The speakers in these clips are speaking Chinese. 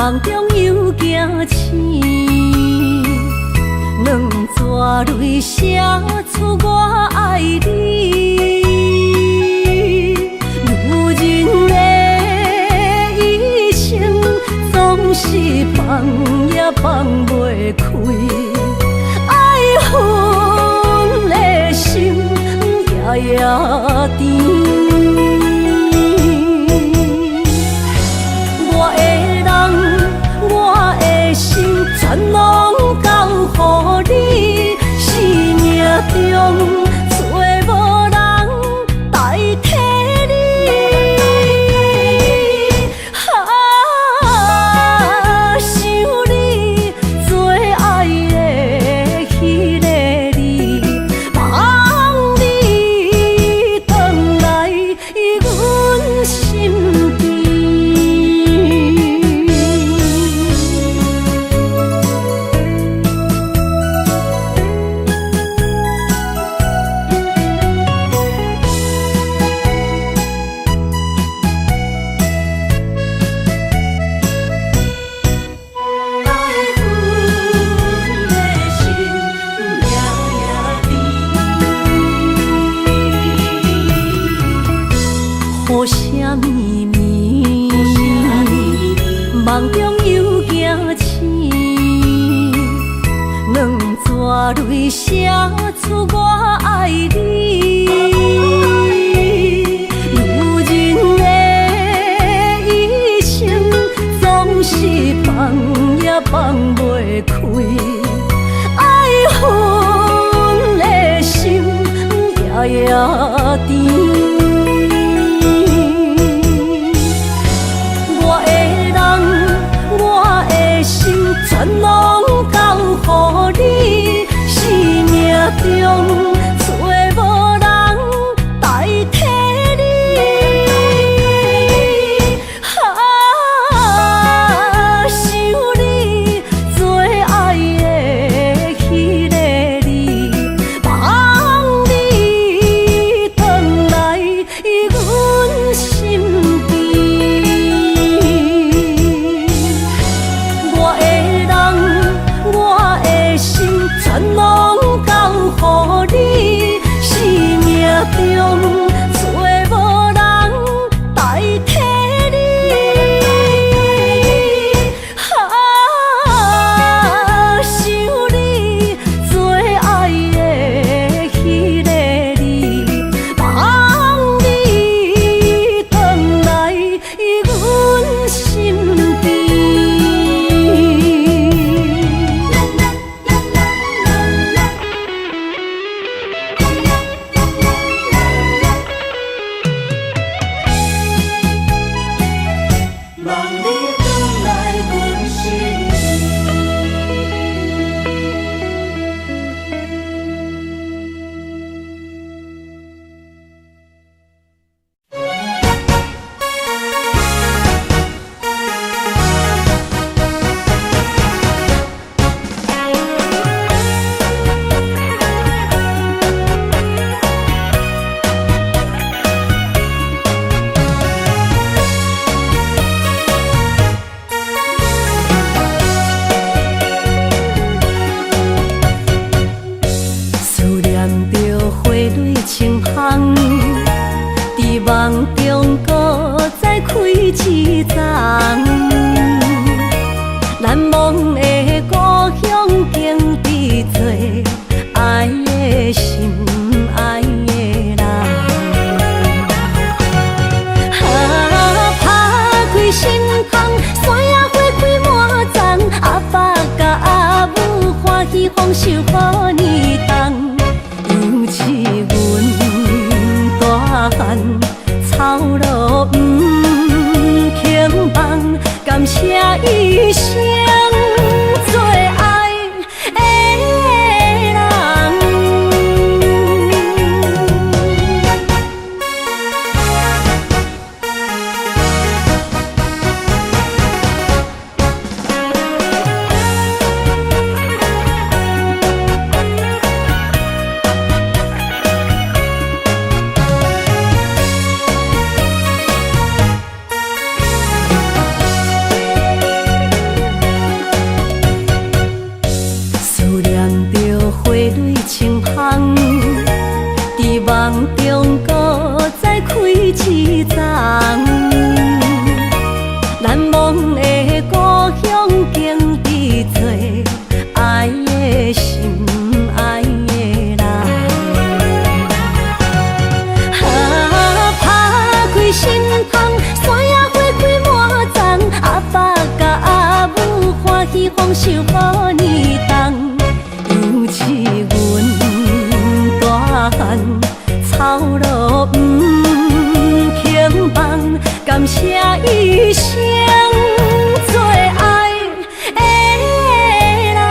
梦中又惊醒，两纸泪写出我爱你。如今的一生，总是放也放袂开，爱恨的心夜夜甜。全拢交予你，生命中找无人代替你。想你最爱的迄个你，望你回来阮身边。雨声绵绵，梦中又惊醒，两纸泪写出我爱你。如今的一生，总是放也放袂开，爱恨的心夜夜甜。全拢交予你，生命中找无人代替你。想你最爱的迄个你，望你回来阮身边。全拢交予你，生命中找无人代替你。想你最爱的迄个你，望你回来阮身边。梦中搁再开一丛，难忘的故乡经历做爱的心爱的人。打开心窗，山野花开满丛，阿爸甲阿母欢喜丰收好年冬，尤是阮大汉。草路不轻放，感谢一生做梦中搁再开一丛，难忘的故乡经历做爱的心爱的人。打开心窗，山野花开满丛，阿爸甲阿母欢喜丰收好年冬，尤是阮大汉草路不轻放，感谢一生做爱的人。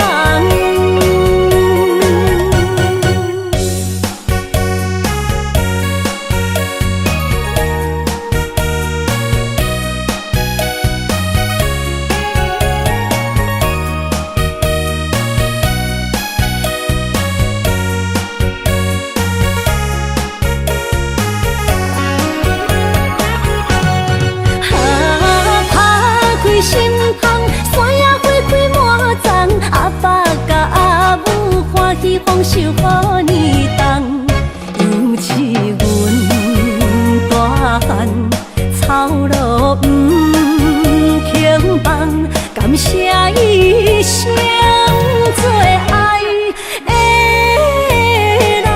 心窗，山野花开满丛，阿爸甲阿母欢喜丰收好年冬，尤是阮大汉草路不轻放，感谢一生做爱的人。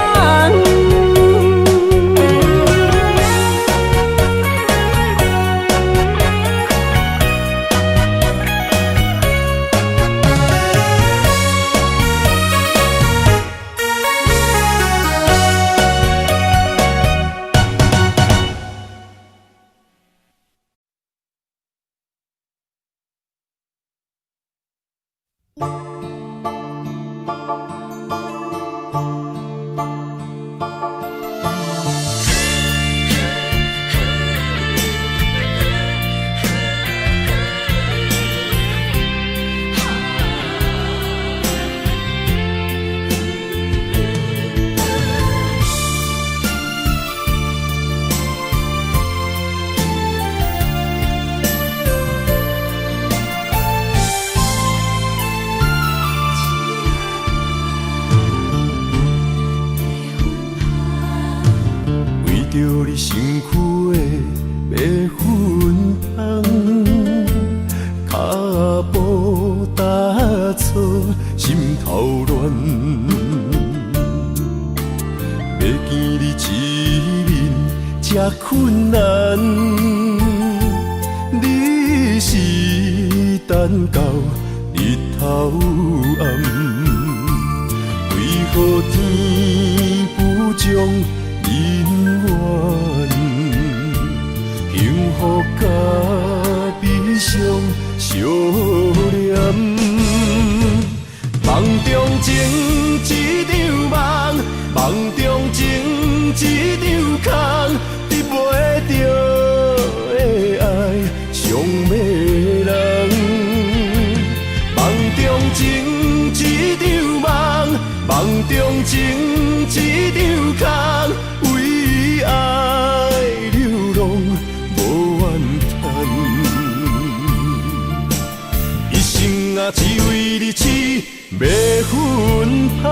着你身躯的白粉红，脚步踏错，心头乱。要见你一面这困难，你是等到日头暗，为何天不将？人缘，幸福甲悲伤相连，梦中情一场梦，梦中情一场空，得袂着的爱上迷人。梦中情一场梦，梦中情一场空。为爱流浪无怨叹，一生啊只为你痴迷芬芳。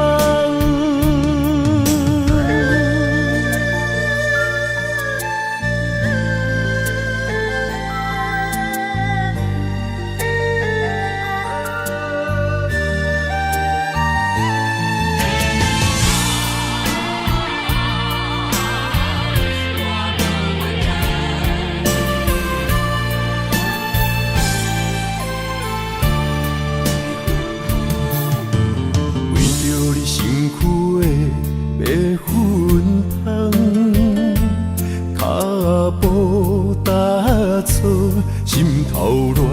心头乱，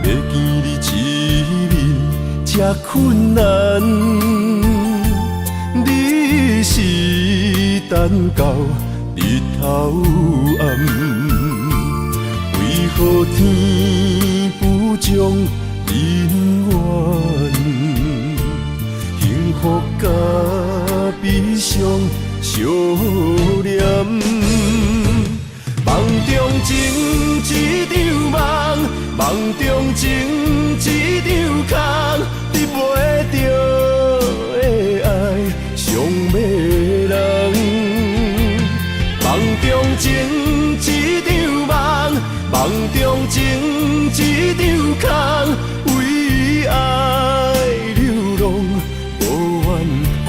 要见你一面这困难，你是等到日头暗，为何天不将人缘，幸福甲悲伤相连？梦中情一场梦，梦中情一场空，得袂着的爱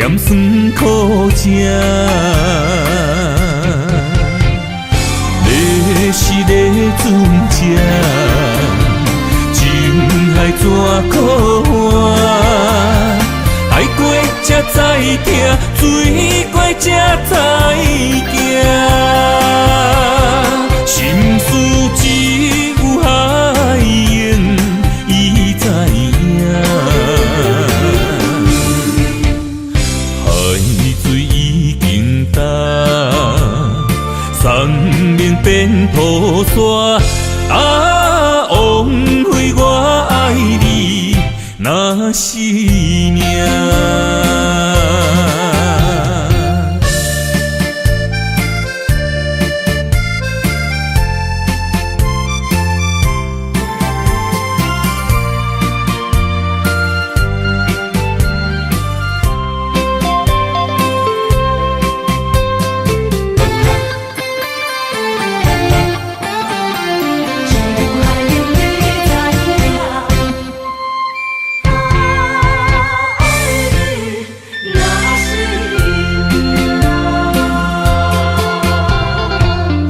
咸酸苦涩。你是咧船只，情海怎可换？爱过才知疼，水过才知行。心事只有海燕伊知影，海水已经干，送命变土沙。啊，枉费我爱你那是命。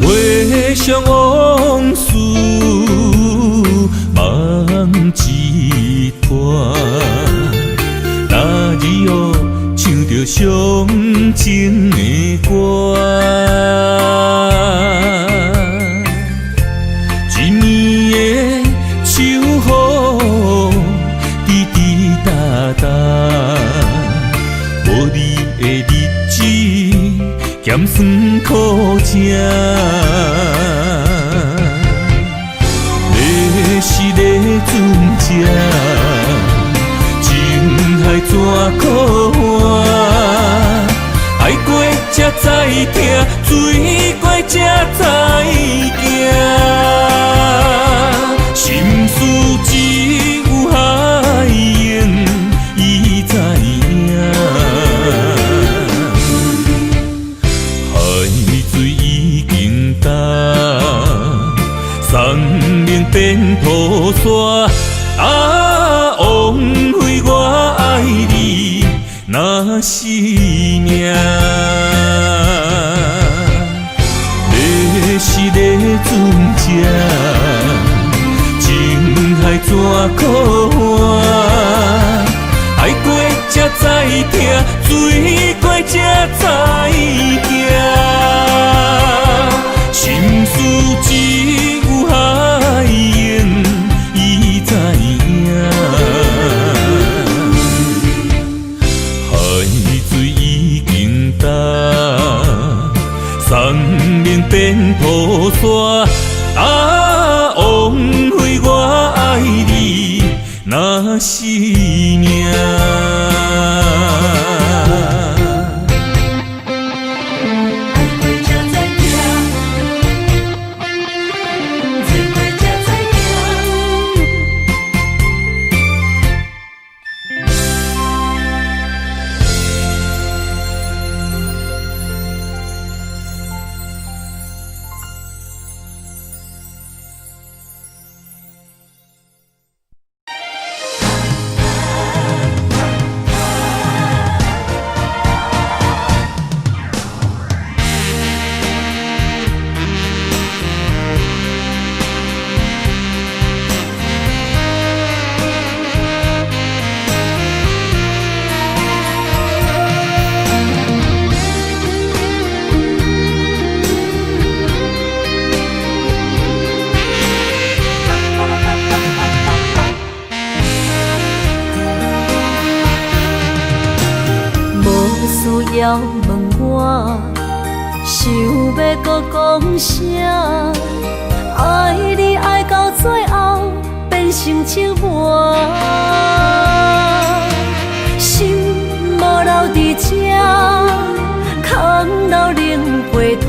回想往事，梦一团。那日哦，唱着伤情的歌，一年的秋雨滴滴答答，无你的日子咸酸苦涩。你是咧船只，情海怎可换？爱过才知疼，水过才知行。心事只有海燕伊知影。送命变土沙，啊，枉费我爱你那是命。你是咧船只，情海怎可换？爱过才知疼，水过才知行。心事只有海燕伊知影，海水已经干，送命变土沙。啊，枉费我爱你那是命。需要问我，想要搁讲啥？爱你爱到最后变成寂寞，心无留伫这，空留冷陪伴。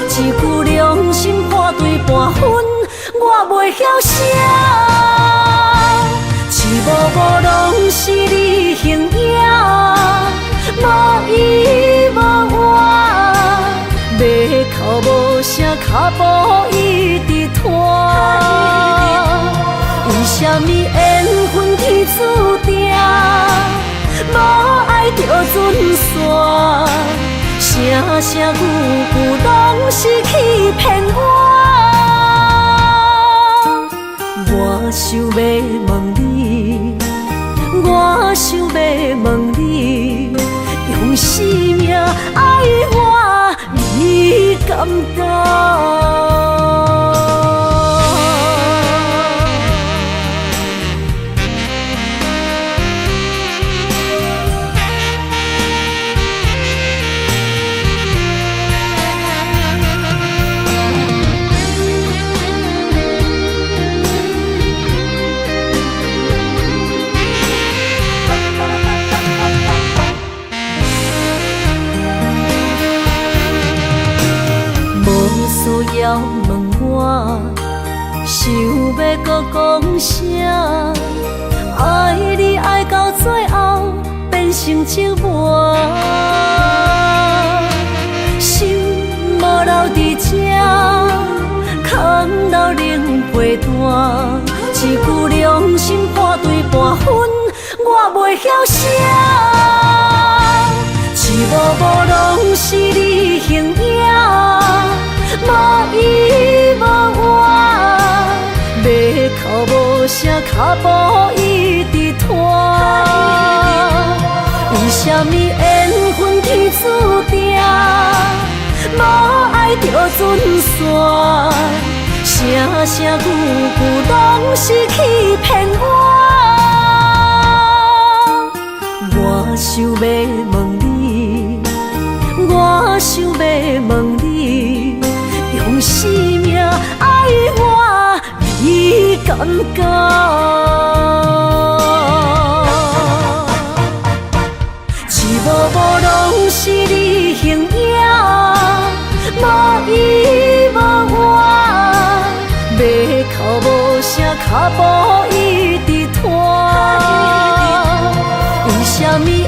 一句良心破对半分，我袂晓写。一幕幕拢是你形影。无依无我，要哭无声，脚步一直拖。为什么缘分天注定，无爱就准线，声声句句拢是欺骗我。我想要问你，我想要问你，用生命爱我，你敢敢？需要问我，想要搁讲啥？爱你爱到最后变成寂寞，心无留伫这，空留冷陪伴。一句良心半对半分，我袂晓写。一幕幕拢是你形影。无依无我，要哭无声，脚步一直拖。为什么缘分天注定，无爱就准线？声声句句拢是欺骗我。我想要问你，我想要问你。用生命爱我，你敢敢？一幕幕拢是你形影，无依无我，要哭无声，脚步一直拖。为什么缘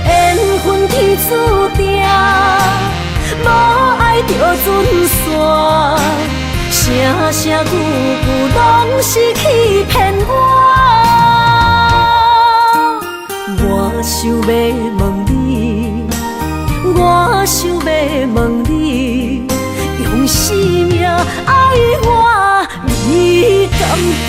分天注定？无爱就准线，声声句句拢是欺骗我。我想要问你，我想要问你，用生命爱我，你敢敢？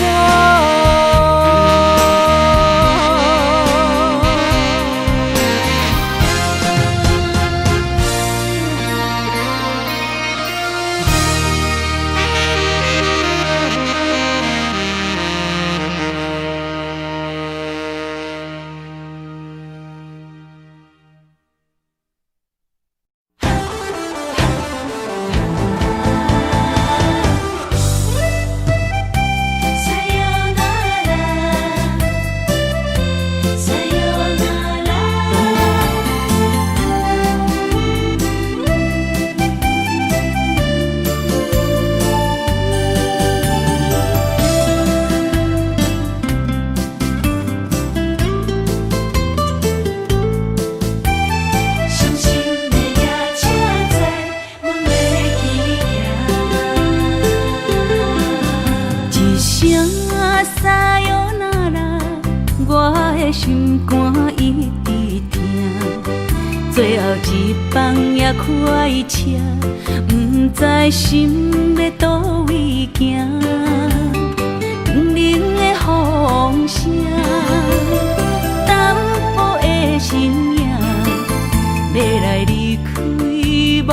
心肝一直疼，最后一放也开车，不知心要倒位行。冷冷的风声，淡薄的身影，要来离开无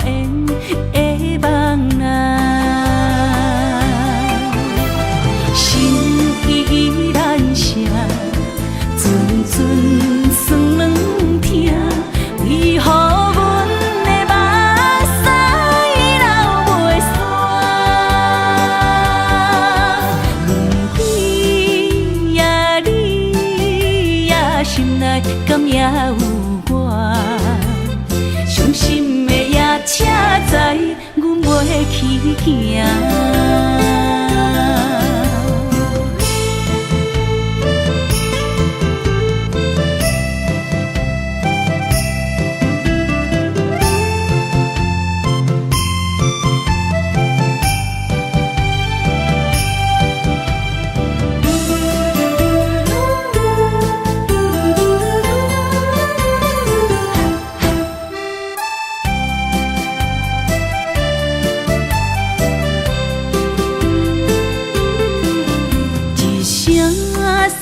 缘的梦啊，心依然舍。阵酸软疼，为何阮的目屎流袂煞？轮回呀，你呀，心内敢也有我？伤心的夜车载，阮袂去行。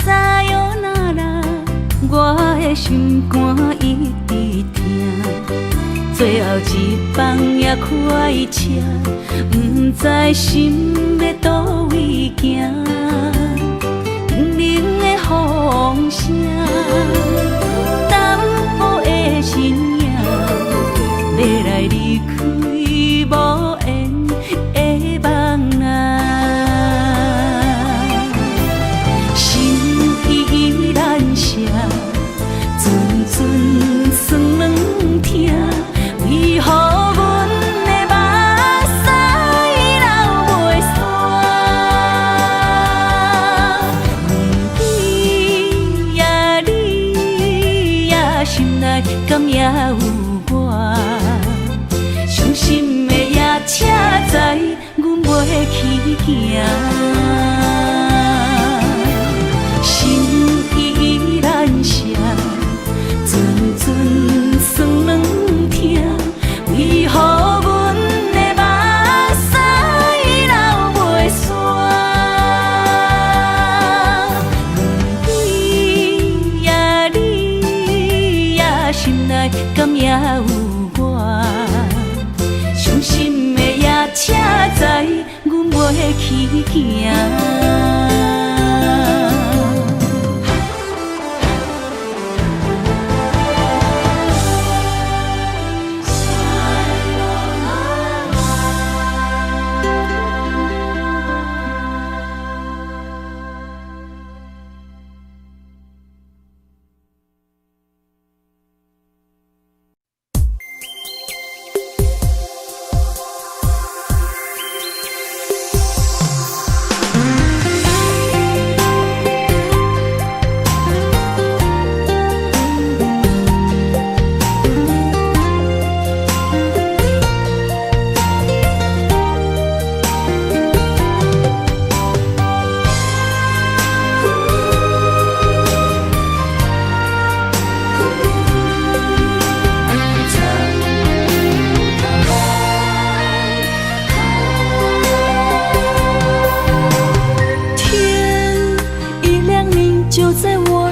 撒哟那拉，我的心肝一直疼。最后一棒也开车，不知心要倒位行。冷冷的风声，淡薄的身影，要来离开无缘的梦啊。心依然舍，阵阵酸软疼。为何阮的目屎流袂煞？问天呀你呀，心内敢也有我？伤心的夜车载，阮袂去行。心依然舍，阵阵酸软疼。为何阮的目屎流袂煞？问天呀你呀，心内敢也有我？伤心的夜车载，阮袂去行。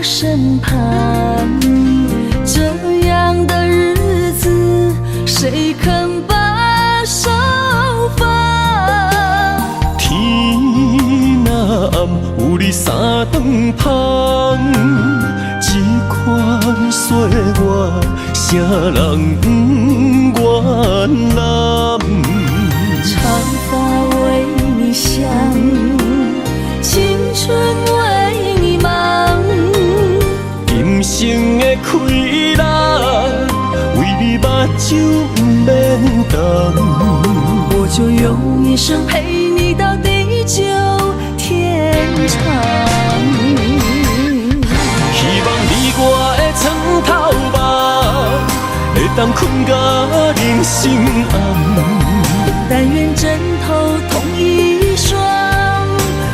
身旁，这样的日子，谁肯把手放？天若暗，有你三顿香，这款岁月，啥人不愿揽？长发为你香，青春为你忙。今生的快乐，为你目睭不免干。我就用一生陪你到地久天长。希望你我的床头梦，会当困到人生暗。但愿枕头同一双，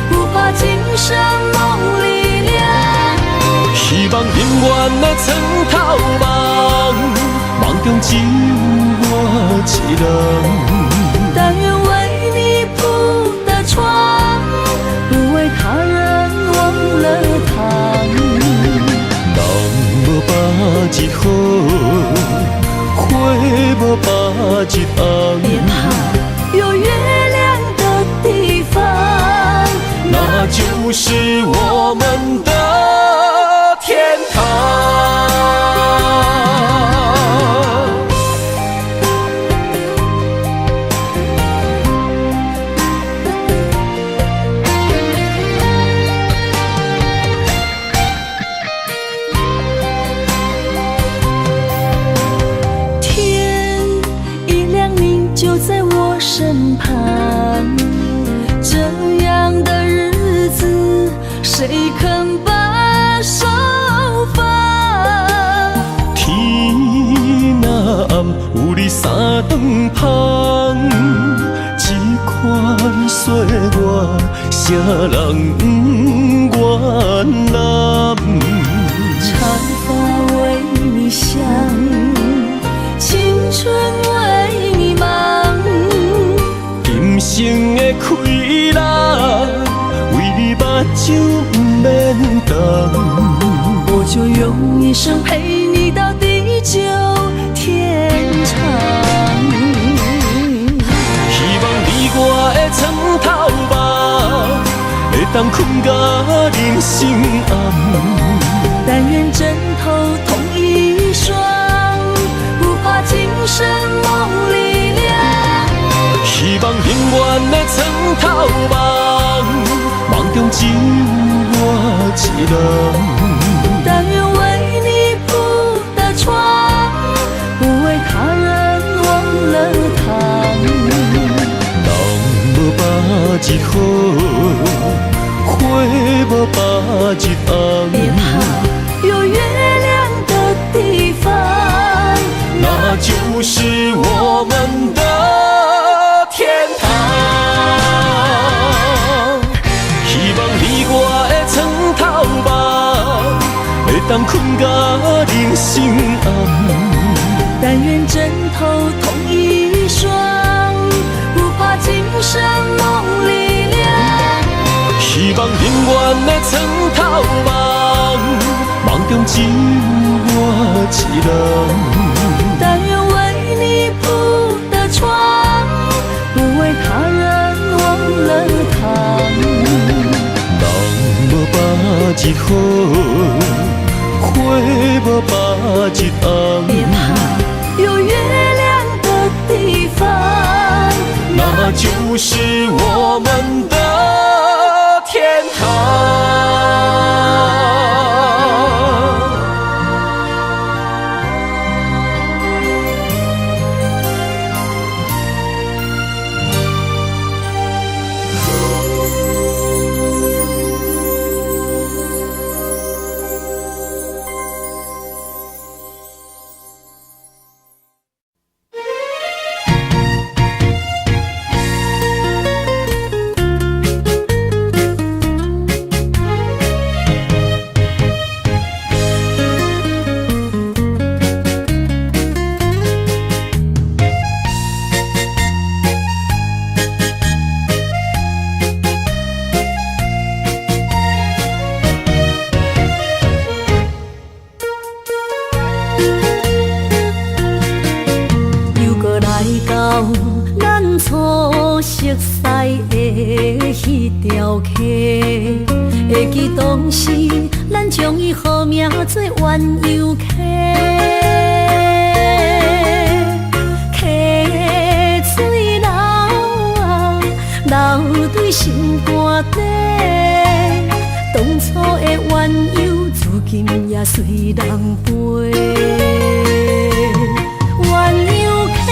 不怕今生梦里凉。希望永远的床头梦，梦中只有我一人。但愿为你铺的床，不为他人忘了躺。人无把日好，花无把日红。别怕，有月亮的地方，那就是我们的天堂。天一亮，你就在我身旁。这样的日子，谁肯把手放？天若暗，有你三顿香，这款岁月，啥人不愿揽？长发为你香，青春为你忙。今生的快乐，为你目就不免等。我就用一生陪你到地久天长。希望你我的床头梦，会当困甲人生暗。但愿枕头同一双，不怕今生梦里凉。希望永远的床头梦，梦中只有我一人。但愿为你铺的床，不为他人忘了躺。人无百日好，花无百日红。别怕。有月亮的地方，那就是我们的天堂。希望你我的床头梦，会当困甲人生暗。但愿枕头同一双，不怕今生梦里凉。希望永远的床头梦，梦中只有我一人。但愿为你铺的床，不为他人忘了躺。人无百日好，花无百日红。别怕，有月亮的地方，那就是我们的天堂。会记当时，咱将伊号名做鸳鸯溪。溪水流啊，流对心肝底。当初的鸳鸯，如今也随人飞。鸳鸯溪。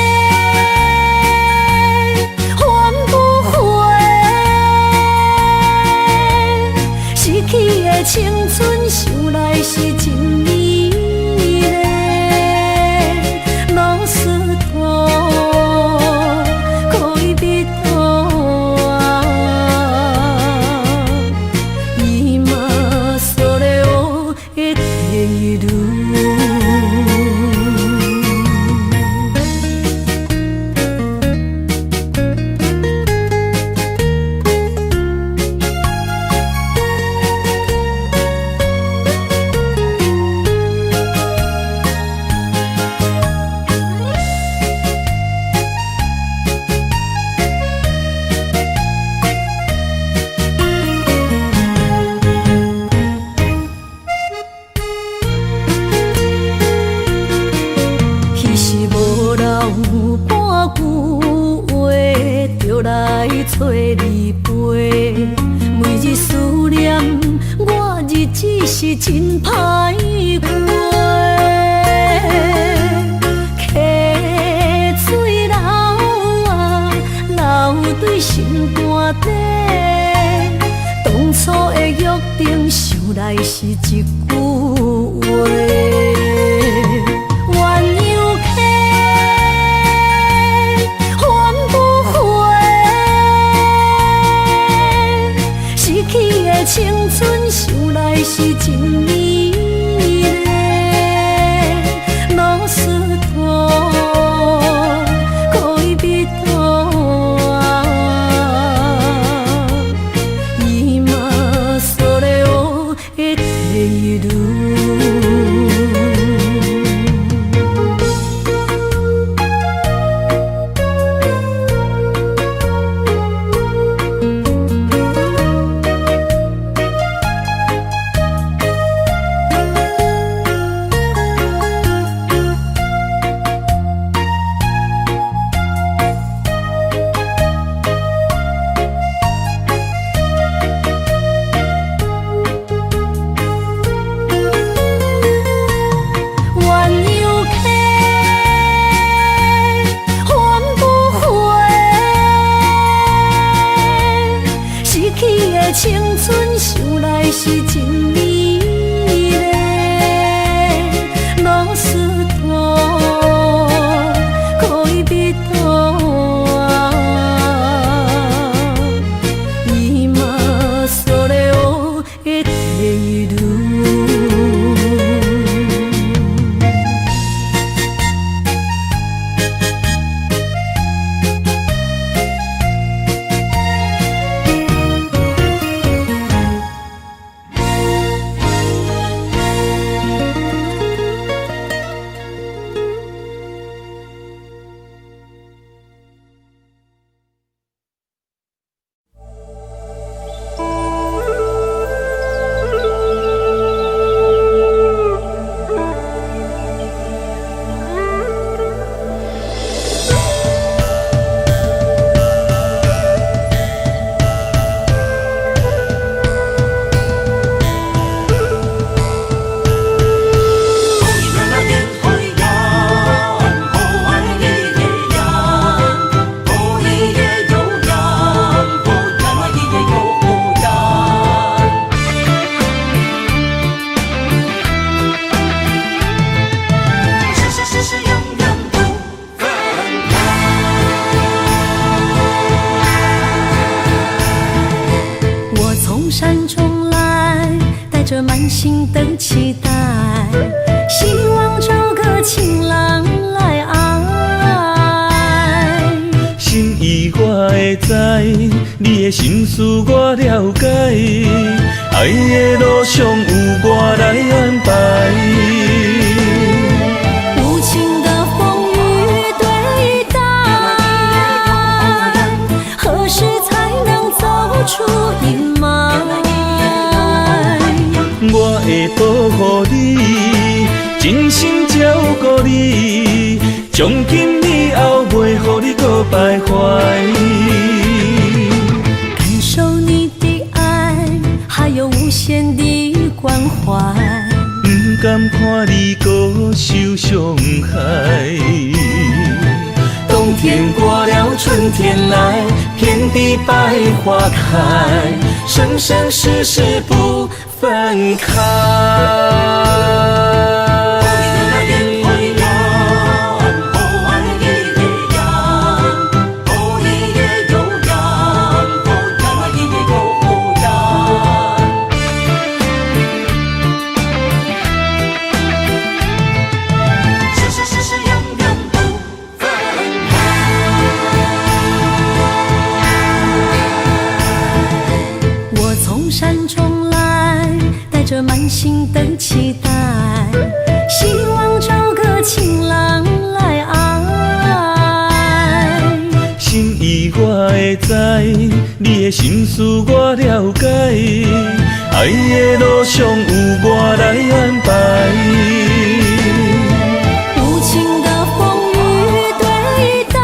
青春想来是真美丽，老师徒可以比多啊，伊嘛所了的地路。找你陪，每日思念，我日子是真歹过。溪水流啊，流对心肝底。当初的约定，想来是一句话。青春想来是真美丽，老师徒可以比多啊，伊嘛的青春想来是真美丽，老师徒可以比多啊，伊嘛所了的地路。山中来，带着满心的期待，希望找个情郎来爱。心意我会知，你的心思我了解，爱的路上有我来安排。无情的风雨对待，何时才能走出阴霾？我会保护你，真心照顾你，从今以后袂予你搁徘徊。感受你的爱，还有无限的关怀，不甘看你搁受伤害。冬天过了，春天来，遍地百花开，生生世世不分开。山中来，带着满心的期待，希望找个情郎来爱。心意我会知，你的心思我了解，爱的路上有我来安排。无情的风雨对待，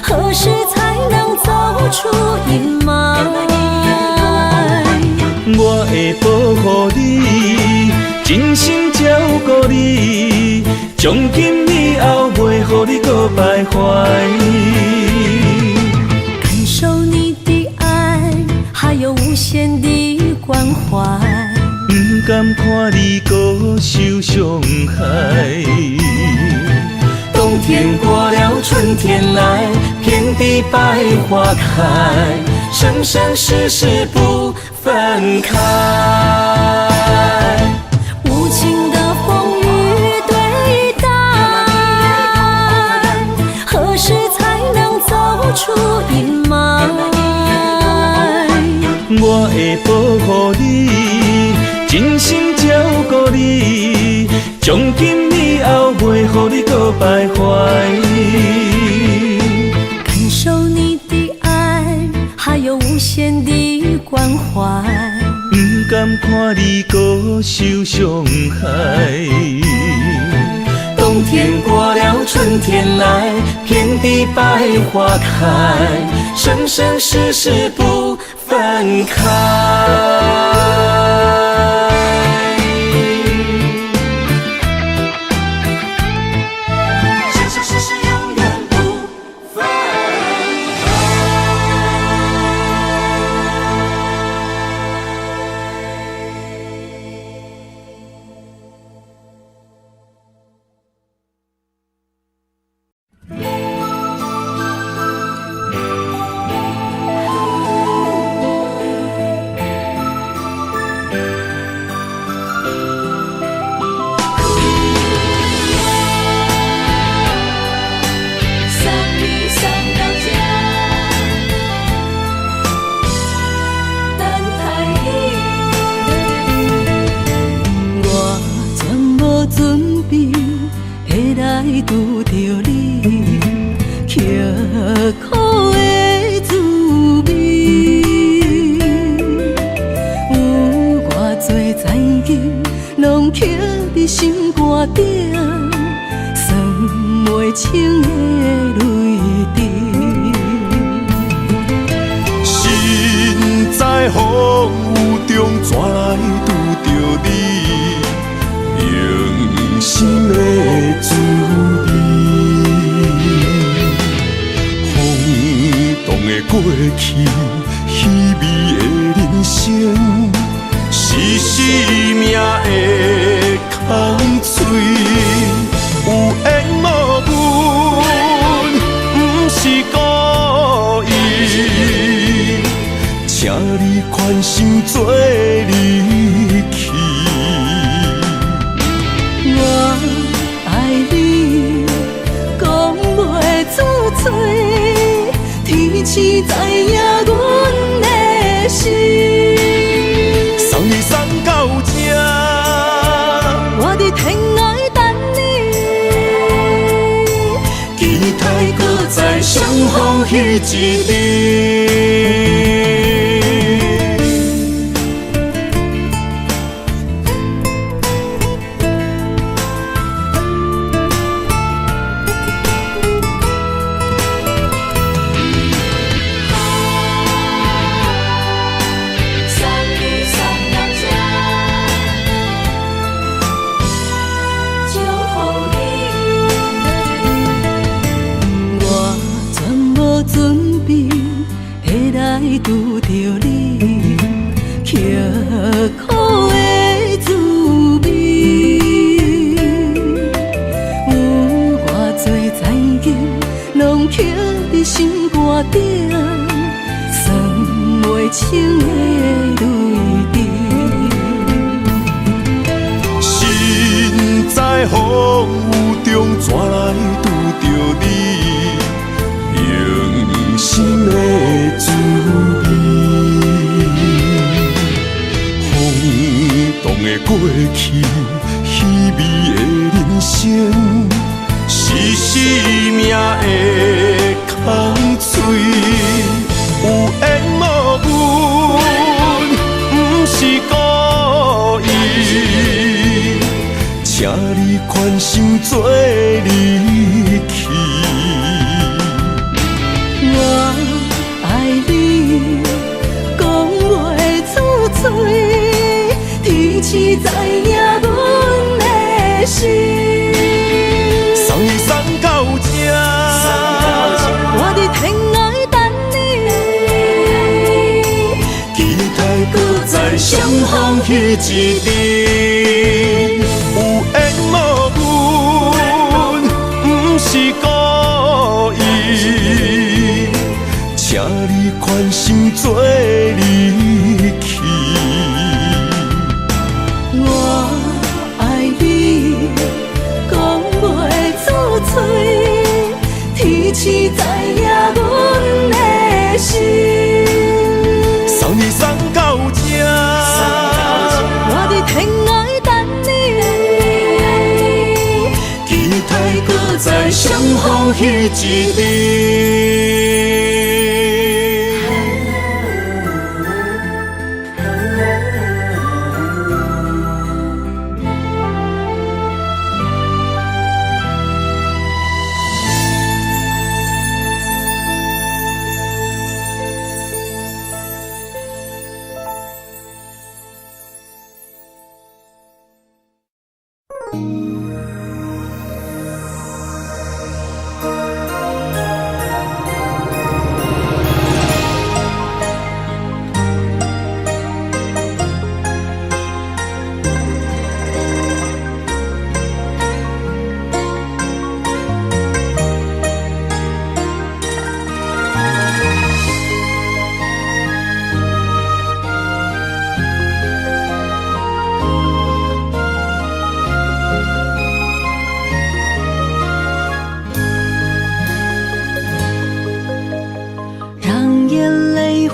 何时才能走出阴霾？我会保护你，真心照顾你，从今以后袂予你搁徘徊。感受你的爱，还有无限的关怀，不甘看你搁受伤害。冬天过了，春天来，遍地百花开，生生世世不分开。无情的风雨对待，何时才能走出阴霾？我会保护你，真心照顾你，从今以后袂予你搁徘徊。感受你的爱，还有无限的关怀，不甘看你搁受伤害。冬天过了，春天来，遍地百花开，生生世世不分开。生生世世永远不分开。怎来拄着你用心的滋味？风动的过去，稀微的人生，是生命的空嘴，有缘无分，不是故意，请你宽心做离去。我爱你，讲袂出嘴，天赐知影阮的心。送你送到这，我伫天涯等你，期待搁再相逢彼一日。拄着你，刻苦的滋味，有偌多灾境，拢刻伫心肝顶，算袂清的泪滴。身在风雨中，怎来拄着你用心的滋味？风动的过去，稀微的人生，是生命的空嘴，有缘无分，不是故意，请你宽心做离去。我爱你，讲袂出嘴，天赐知影阮的心。送你送到这，我伫天涯等你，期待搁再相逢彼一日。有缘无分，不是故意，请你宽心做离去。我爱你，讲袂出嘴，天赐知影阮的心。送你送到这，我伫天涯等你，期待搁再相逢彼一日。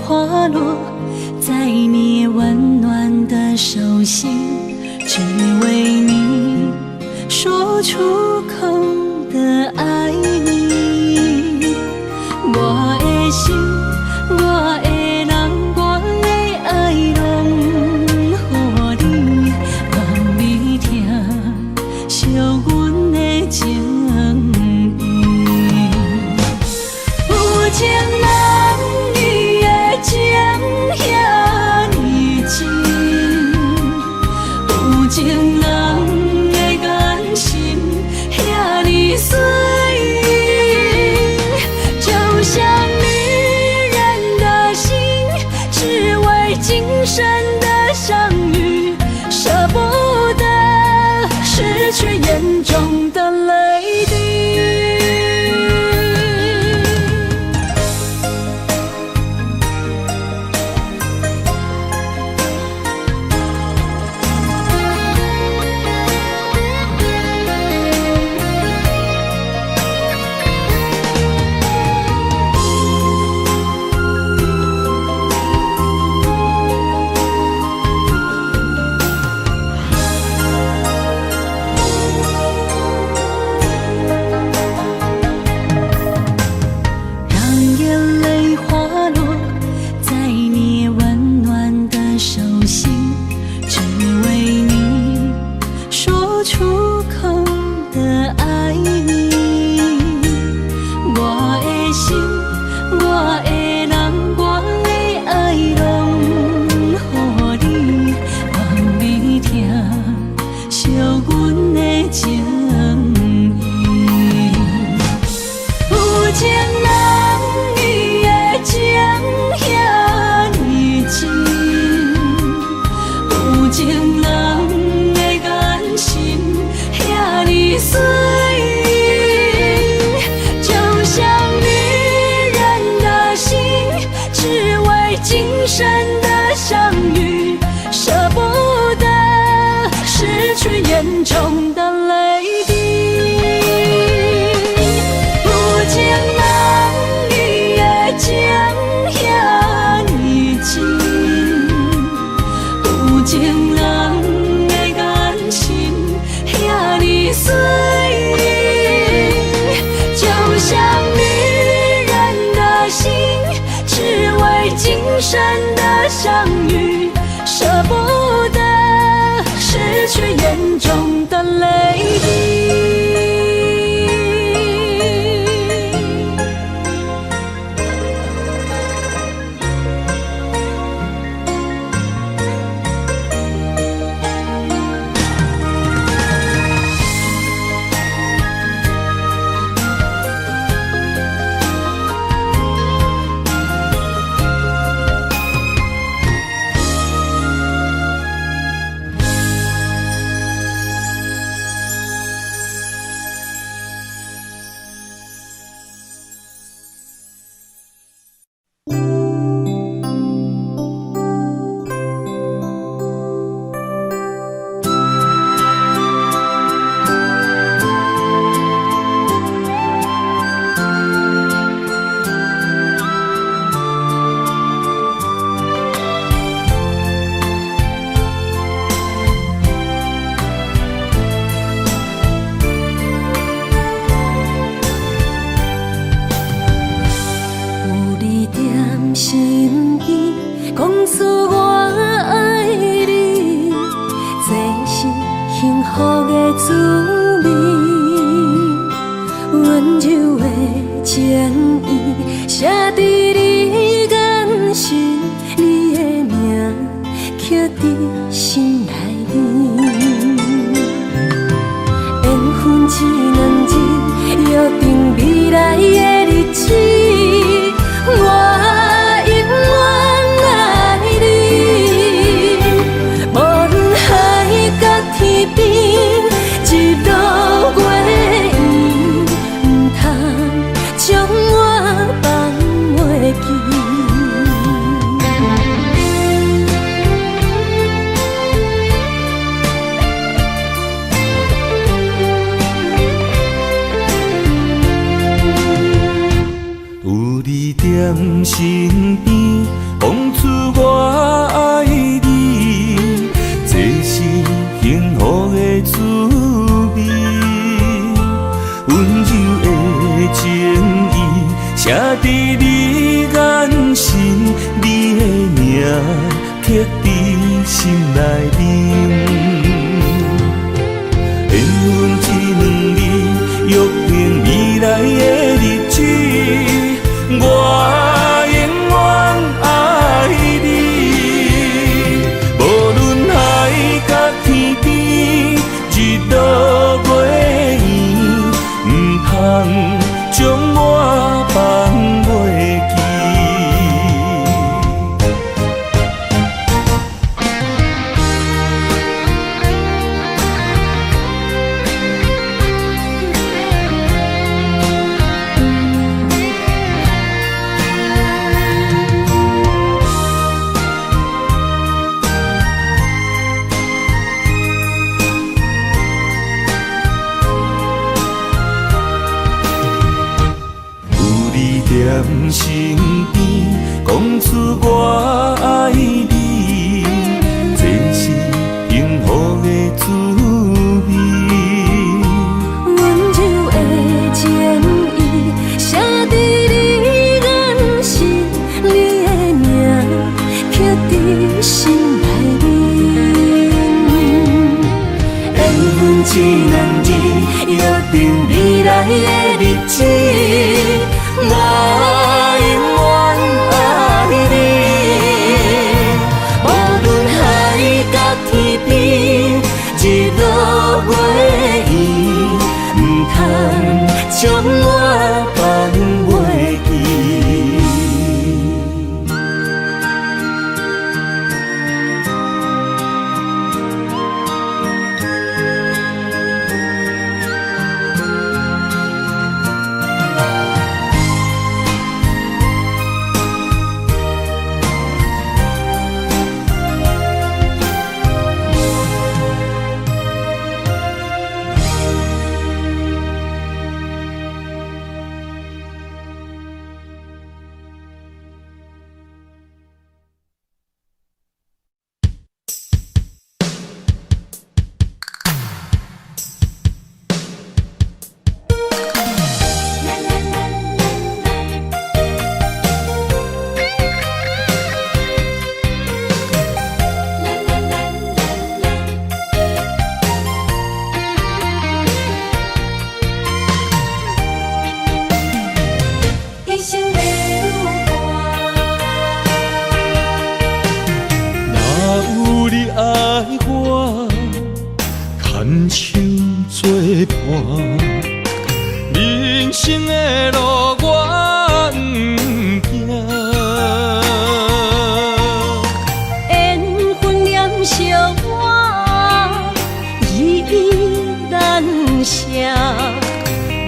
花落在你温暖的手心，只为你说出口的爱你。我的心，我的人，我的爱拢予你，望你听惜阮的情意。有情人。情遐尼真，生的相遇，舍不得失去眼中的泪滴。眼中的泪滴，有情人伊的情遐尼真，有情人的眼神遐尼水，就像女人的心，只为今生的相遇，舍不得失去眼中的泪滴。身边讲出我爱你，这是幸福的滋味。温柔的情意写在你眼神，你的名刻在心内面。缘分一两日，约定未来的日子。我身边讲出我爱你，这是幸福的滋味。温柔的情意写在你眼神，你的名刻在心内面。缘分一两日，约定未来的日子。我永远爱你，无论海角天边，日落月圆，不通将我放袂记。我爱你，这是幸福的滋味。温柔的情意写在你眼神，你的名刻在心内面。缘分一两字，约定未来的日子。我永远爱你，无论海角天边，日落月圆，唔通将我放袂记。牵手作伴，人生的路我不行。缘分念惜我，依依难舍，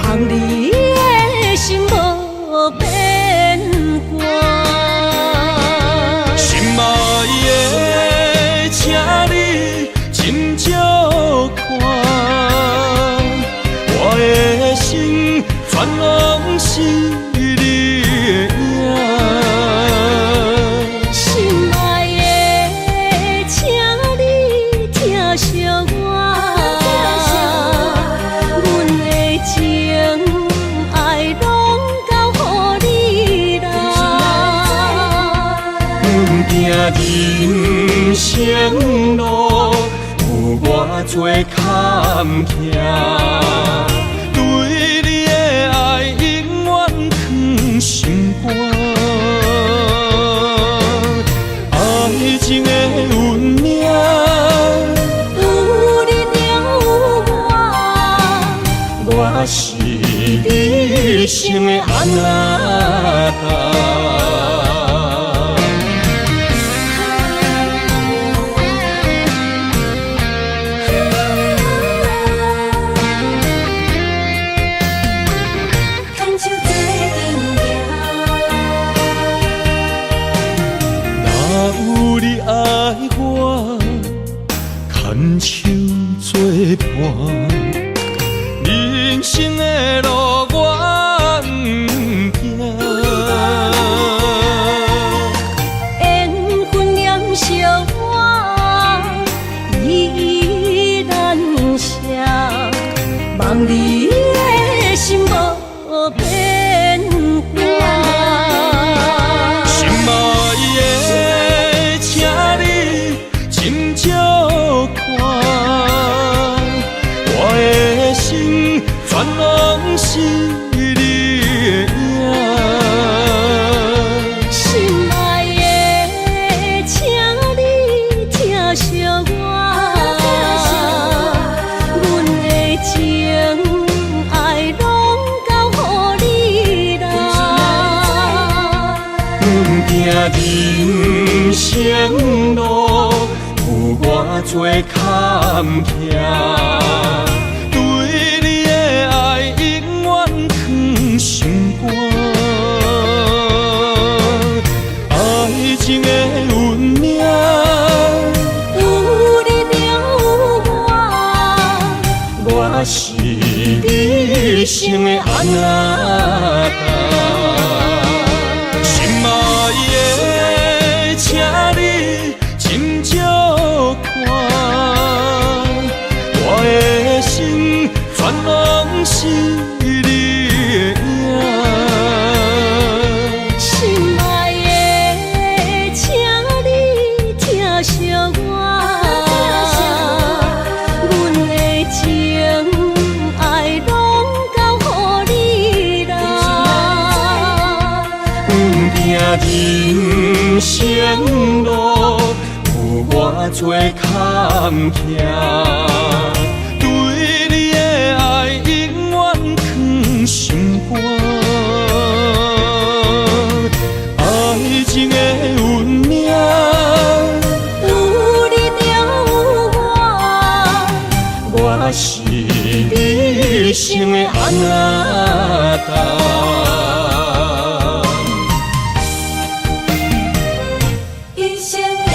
望你的心无变卦。心爱的，请你斟酌看，我的心全拢是你的影。心爱的，请你疼惜我，阮的情爱拢交予你啦。行人生路有偌多坎坷，对你的爱永远藏心肝。爱情的运命，有你才有我，我是你生的安那达。牵手作伴，人生的路我不行。缘分念惜我，依依难舍，望你的心无变卦。心爱的，请你斟酌看，我的心全拢是你的影。心爱的，请你疼惜我，阮的情爱拢交予你啦。行人生路有偌多坎坷，对你的爱永远藏心肝。爱情的运命，有你才有我是你生的安那达。心爱的，生路有偌多坎坷，对你的爱永远藏心肝。爱情的运命，有你就有我，我是你生的阿达。一生的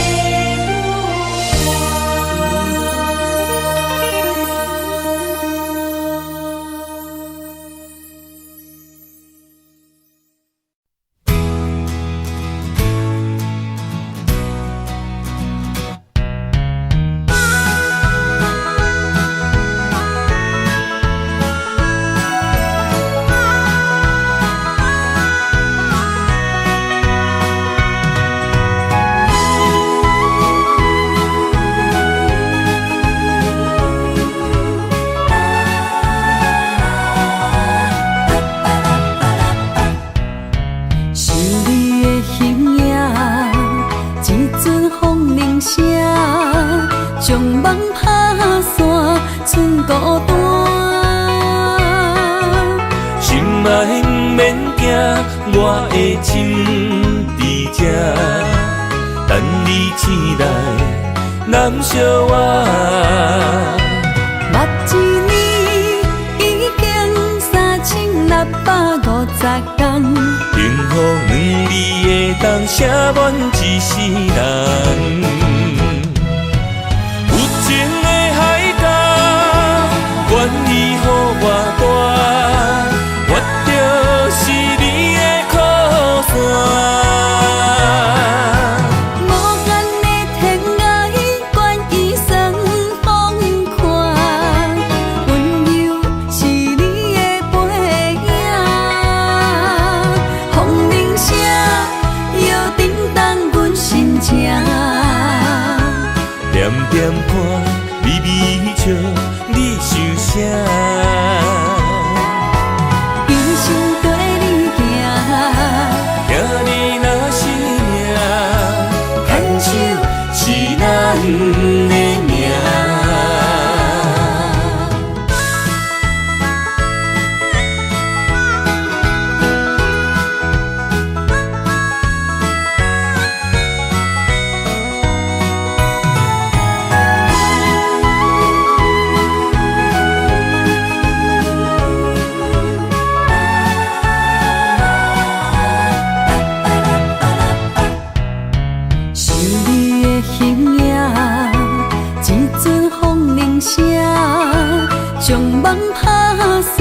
是你的形影，一阵风铃声，将梦打散，剩孤单。心爱不免惊，我的心伫这，等你醒来，难相我。目一年已经3650天，幸福两字的冬，写满一世人。有情的海角，愿意予我大，我就是你的靠山。无间的天涯，愿意算风看，温柔是你的背影。风铃声摇叮当阮心情，点点看，微微笑，你想啥？一生跟你行，听你若是命，牵手是咱的命。是你的形影，一阵风铃声，将梦打散，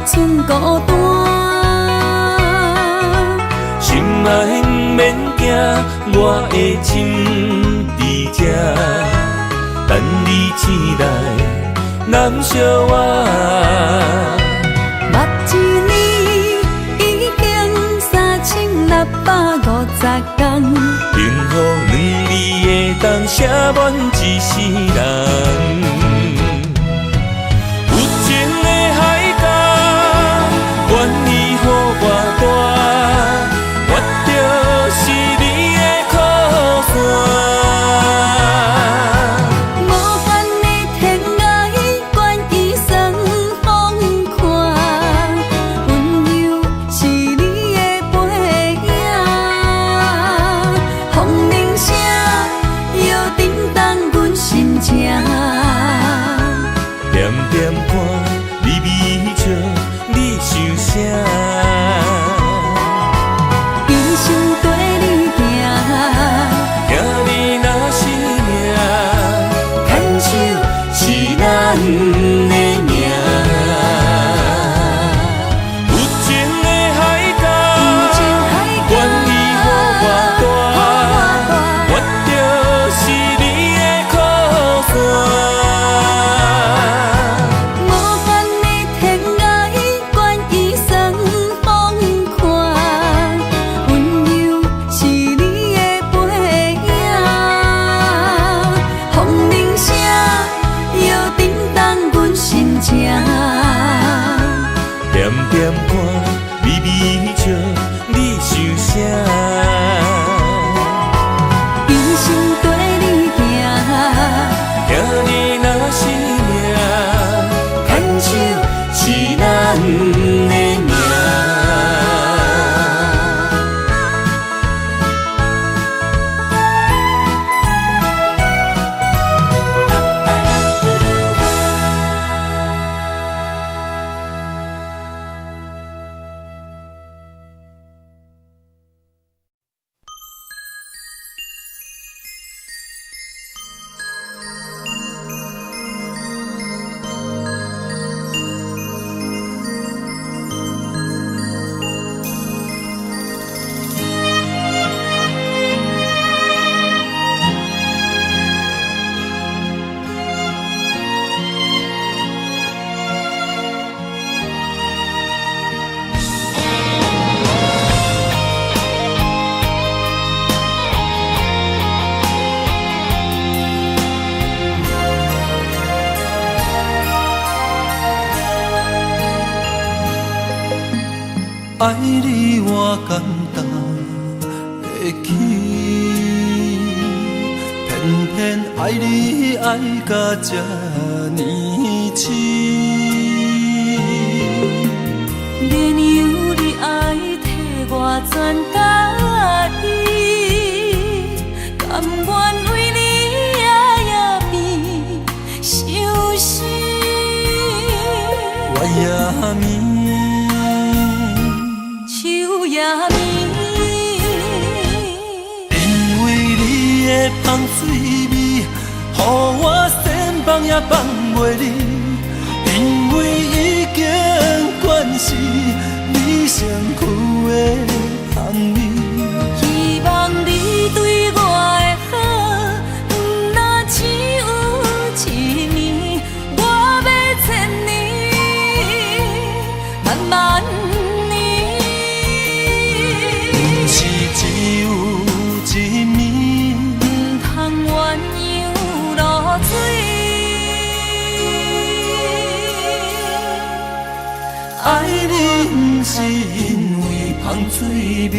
剩孤单。心爱不免惊，我的心伫这，等你醒来，难相我。目一年已经3650天，幸福两字的冬，写满一世人。有情的海角，愿意予我大，我就是你的靠山。无间的天涯，愿意算风看，温柔是你的背影。风铃声摇叮当阮心情。平生跟你行，兄弟若是命，牵手是咱的命。爱你我简单会起，偏偏爱你爱到这呢痴。免由你爱替我全家己，甘愿为你夜眠伤心。我也眠。因为你的香水味，予我先放也放袂离。因为已经惯是你身躯的香味。希望你对我的好，不若只有一年，我要千年，慢慢。爱你不是因为香水味。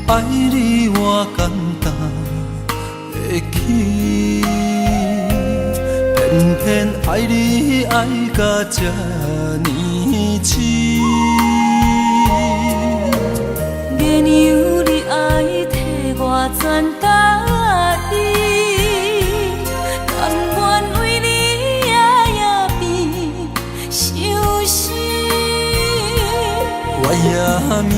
爱你我简单会起，偏偏爱你爱到这呢痴。免由你爱替我全家己，甘愿为你夜眠伤心。我也眠。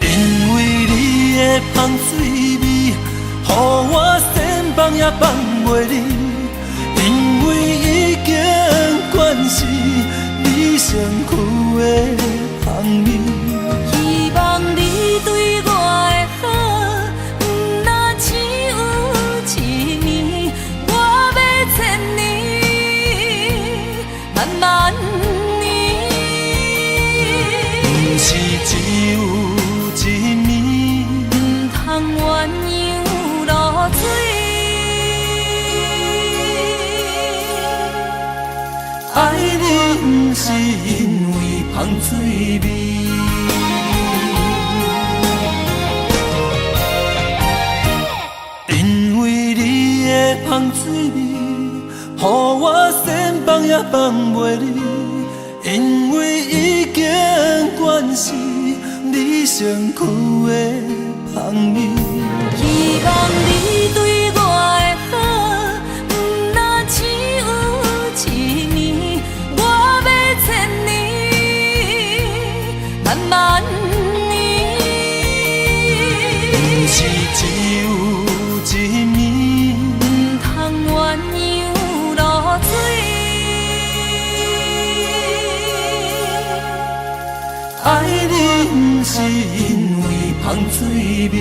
因为你的香水味，予我先放也放袂离。因为已经惯是你身躯的香味。希望你对我的好，不若只有一年，我要千年，慢慢。是只有一年，不通鸳鸯落水。爱你不是因为香水味，因为你的香水味，予我先放也放袂离。因为已经惯是你身躯的香味。希望你对我的好，不若只有一年，我要千年，慢慢年。不是只有一年，不通鸳鸯落水。爱你毋是因为芳水味。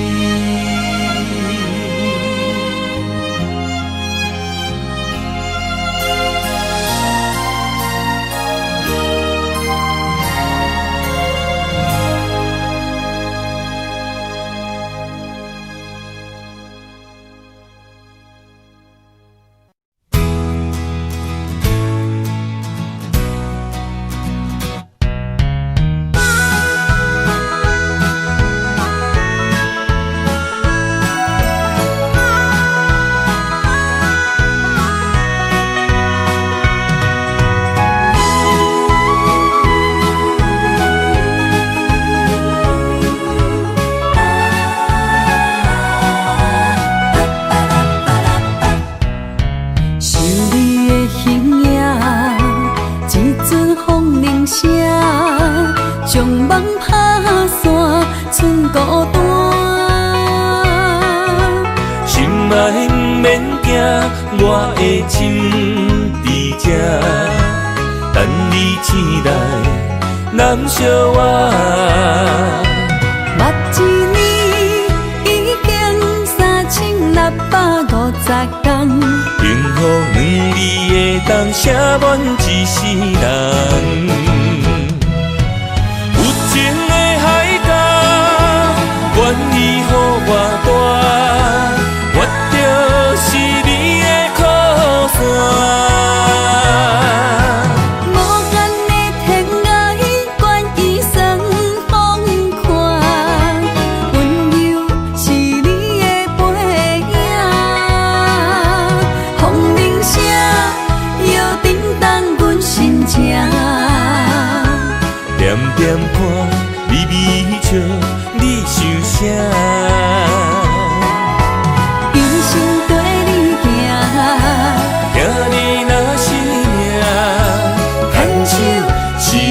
我的心伫这，等你醒来，难相我。目一年已经3650天，幸福两字的当写满一世人。有情的海角，愿意予我带，我就是你的靠山。无间的天涯，愿意算风看，温柔是你的背影。风铃声摇叮当阮心情，点点看，微微笑，你想啥？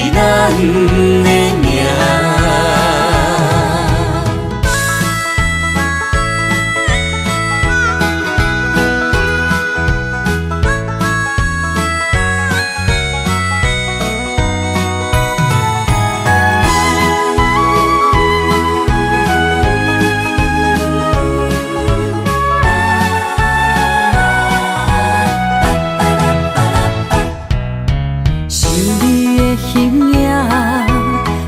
咱的命。想你的形影，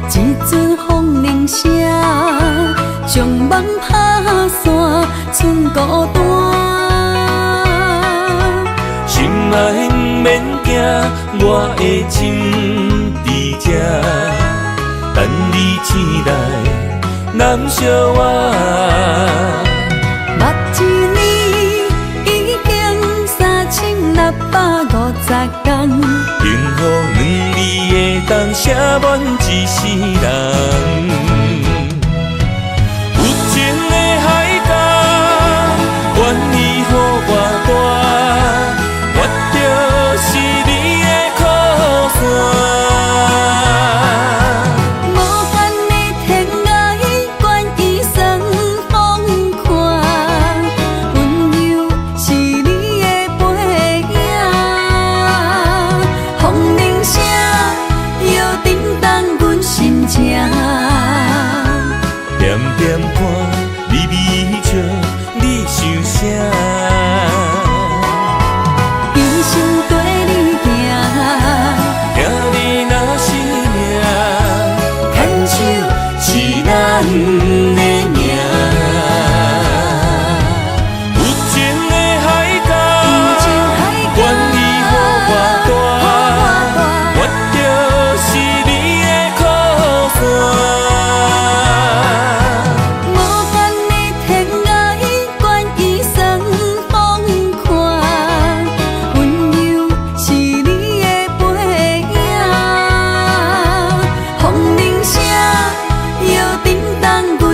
一阵风铃声，将梦打散，剩孤单。心爱免惊，我的心伫这，等你醒来，难相我。目一年已经3650天，幸福两字的当写满一世人。有情的海角，愿意予我带，我就是你的靠山。无间的天涯，愿意算风看，温柔是你的背影。风铃声摇叮当阮心情，点点看，微微笑，你想啥？一生跟你行，听你若是命，牵手是咱的命。有情的海角，愿意予我带，我就是你的靠山。无间的天涯，愿意算风看，温柔是你的背影。风铃声摇叮当阮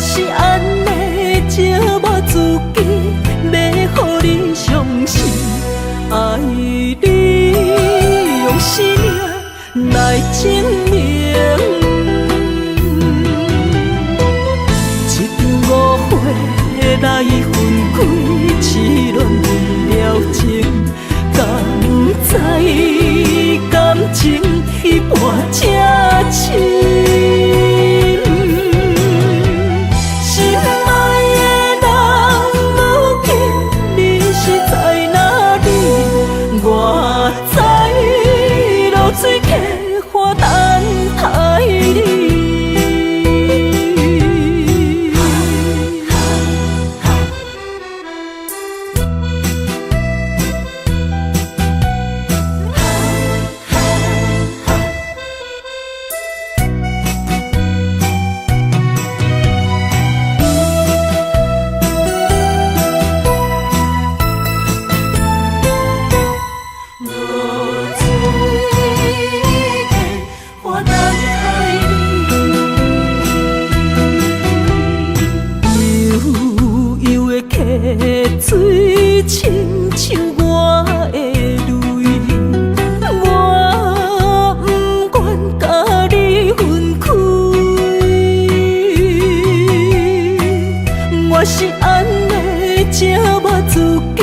是安尼寂寞自己，要予你相信，爱你用生命来证明。一场误会来分开，痴恋为了情，敢知感情一半才深。水客花等待你。水亲像我的泪，我不愿甲你分开。我是安尼寂寞自己，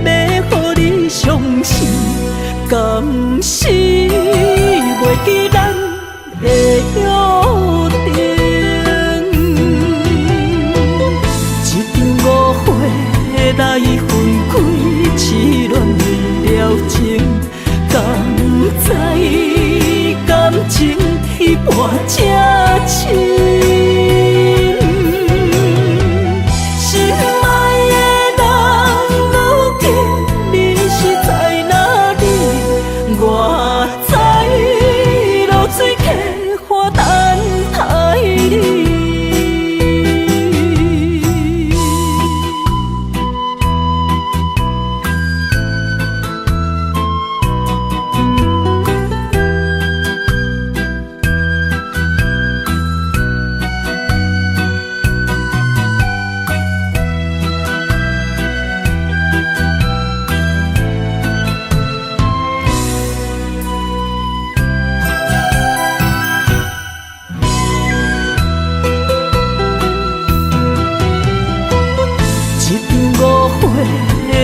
要予你相信，敢是袂记咱的约定。来分开，痴恋为了情，敢知感情一半才深。心爱的人，如今你是在哪里？我在流水客花等待你。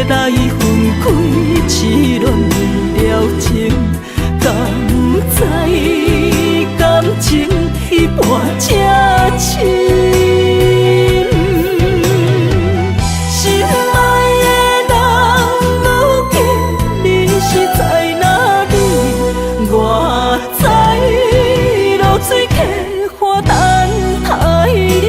来分开，痴恋为了情，敢知感情一半才深。心爱的人，如今你是在哪里？我在流水客花等待你。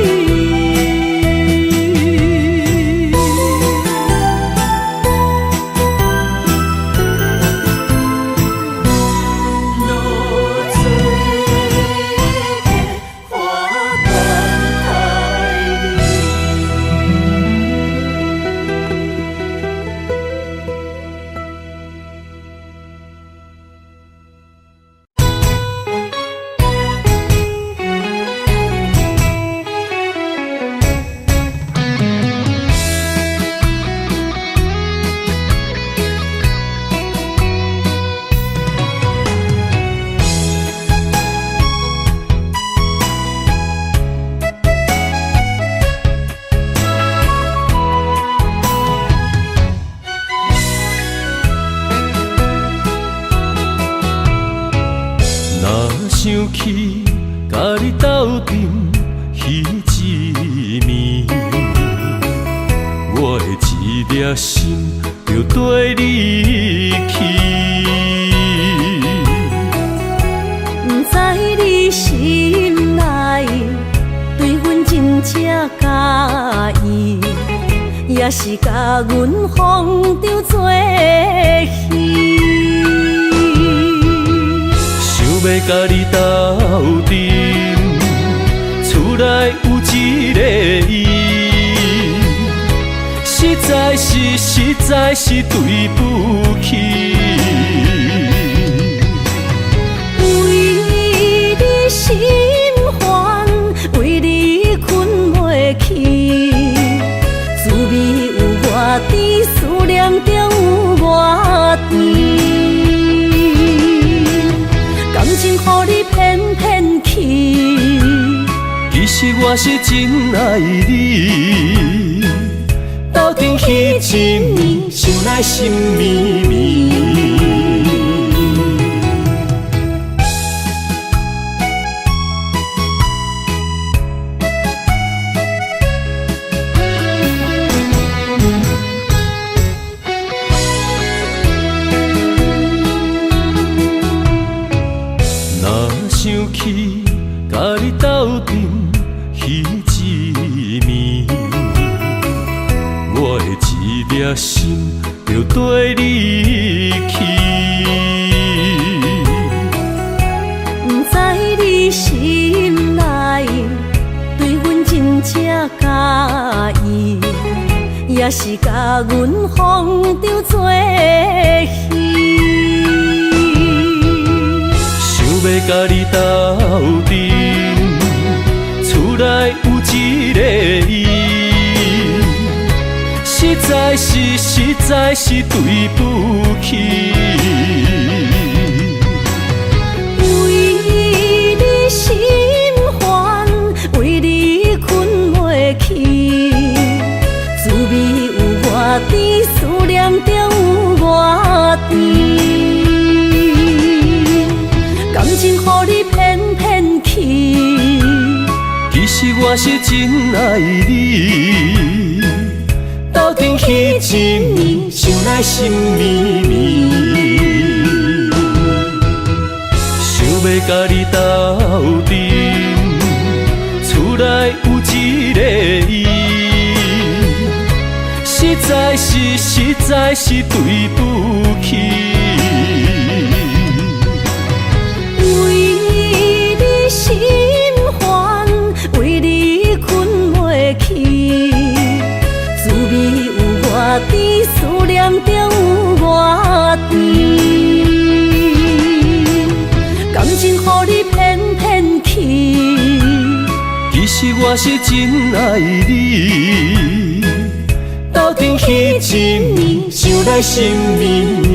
想起甲你斗阵彼一暝，我的一粒心就跟你去。不知你心内对阮真正介意，也是甲阮放着做戏。要甲你斗阵，厝内有一个伊，实在是对不起。为你心烦，为你困袂我是真爱你。斗阵彼一暝，想来心绵绵。想起甲你斗阵彼一暝，我的一粒心就跟你去。不知你心内对阮真正介意，也是甲阮放着做戏。要甲你斗阵，厝内有一个伊，实在是对不起。为你心烦，为你困袂去，滋味有偌甜，思念就有偌甜。感情予你骗骗去，其实我是真爱你。斗阵彼一暝，想来心绵绵。想要甲你斗阵，厝内有一个伊，实在是对不起。心烦，为你困袂去，滋味有偌甜，思念就有偌甜。感情予你骗骗去，其实我是真爱你。斗阵彼一暝，想来心绵绵。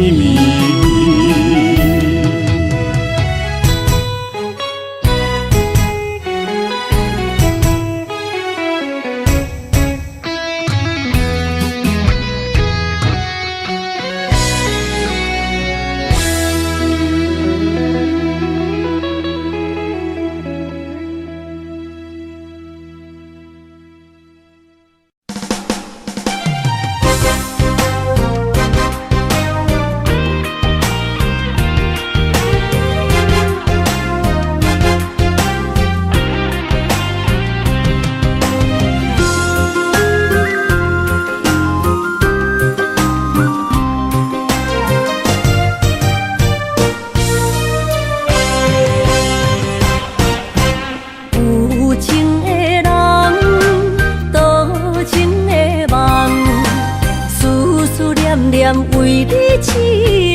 为你痴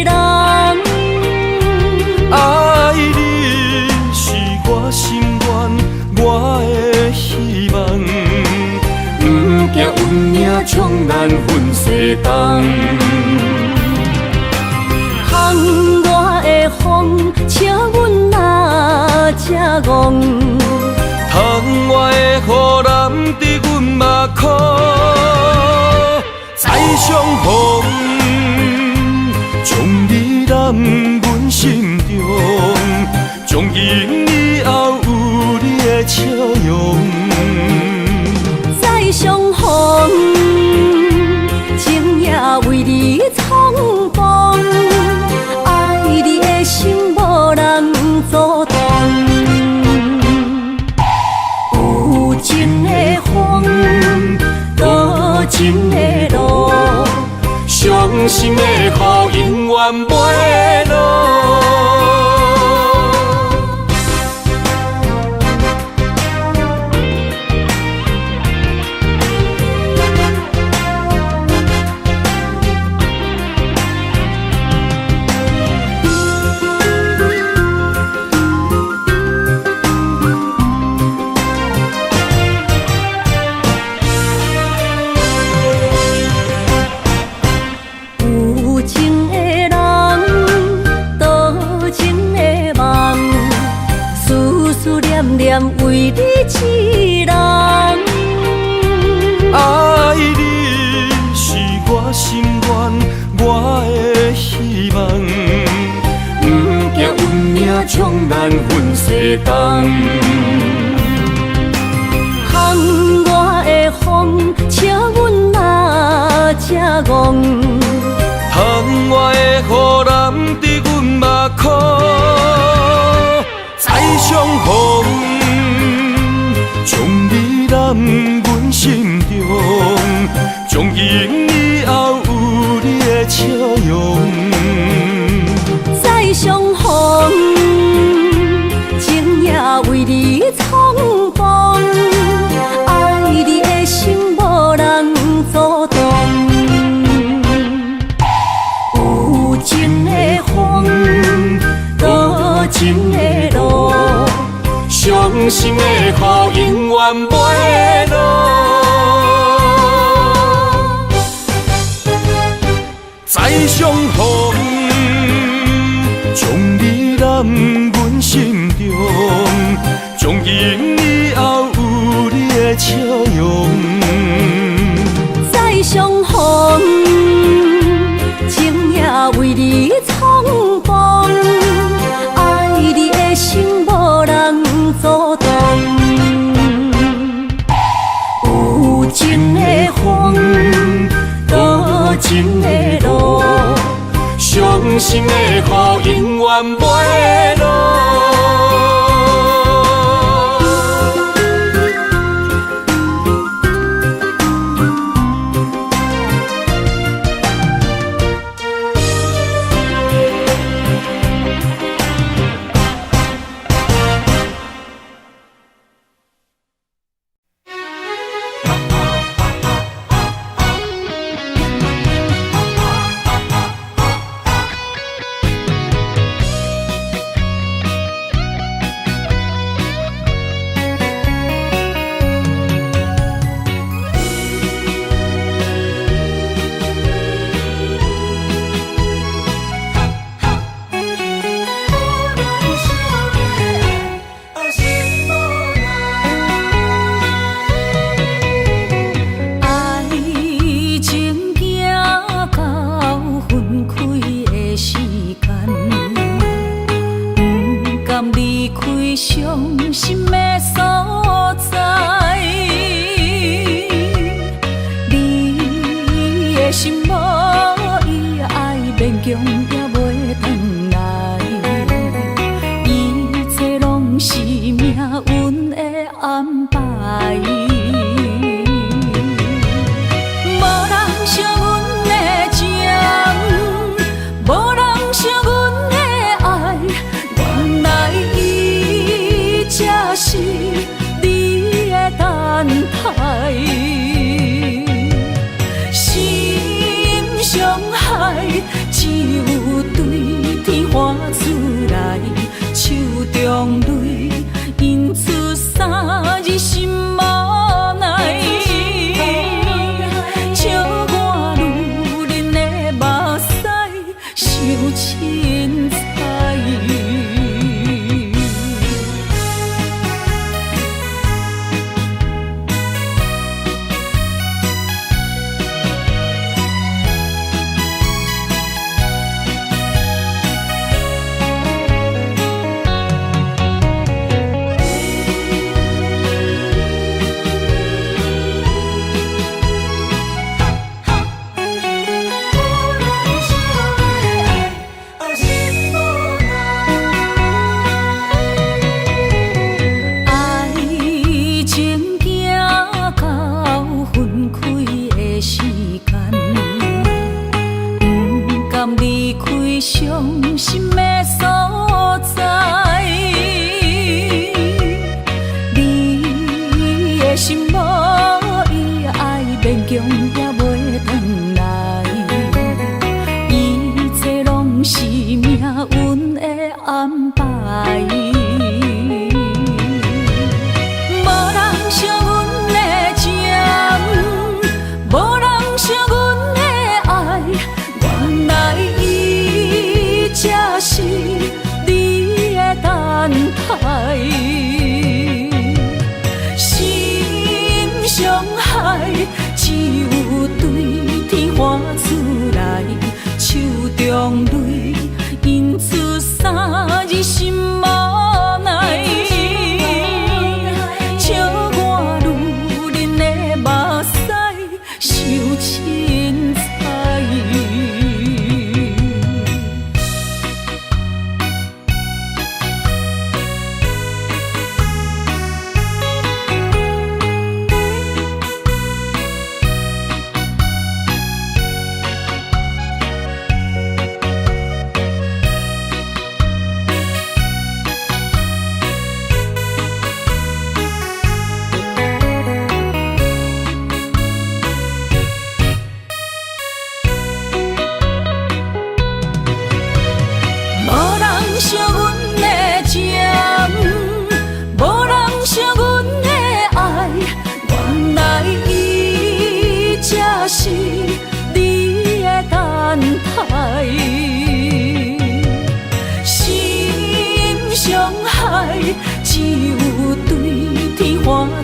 人，爱你是我心愿，我的希望。不惊运命冲咱分西东。窗外的风笑阮哪只戆，窗外的雨淋伫阮目眶，再相逢。将你揽阮心中，从今以后有你的笑容。再相逢，情也为你冲动，爱你的心无人阻挡。有情的风，多情的路。伤心的雨永远袂落。有情的人，为你一人。爱你是我心愿，我的希望。不惊运命冲咱分西东。风我的风，请阮哪只戆？窗外的雨淋伫阮目眶，再相逢，将你揽阮心中，从今以后有你的笑容。再相逢，情也为你冲动，爱你的心无人阻挡。有情的风，多情的路，伤心的雨永远袂落。再相逢，将你揽阮心中，从今以后有你的笑容。再相逢，情也为你冲动，爱你的心无人阻挡。有情的风，多情的路，伤心的雨永远袂落。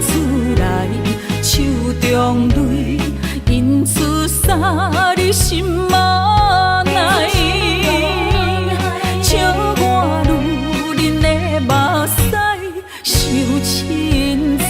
出来，手中泪印出啥你心无奈，笑我女人的目屎受凊彩。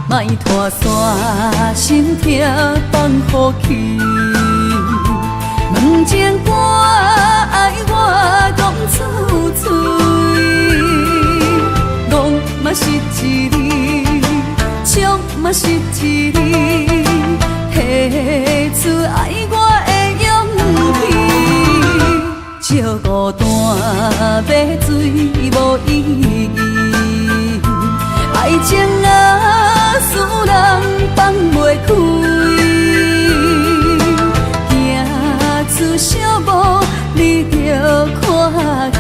莫拖山心痛放乎去，问情歌爱我讲出嘴，戆嘛是一字，唱嘛是一字，提出爱我的勇气，照孤单要水无意义，爱情啊，使人放袂开，行出小步，你着看见，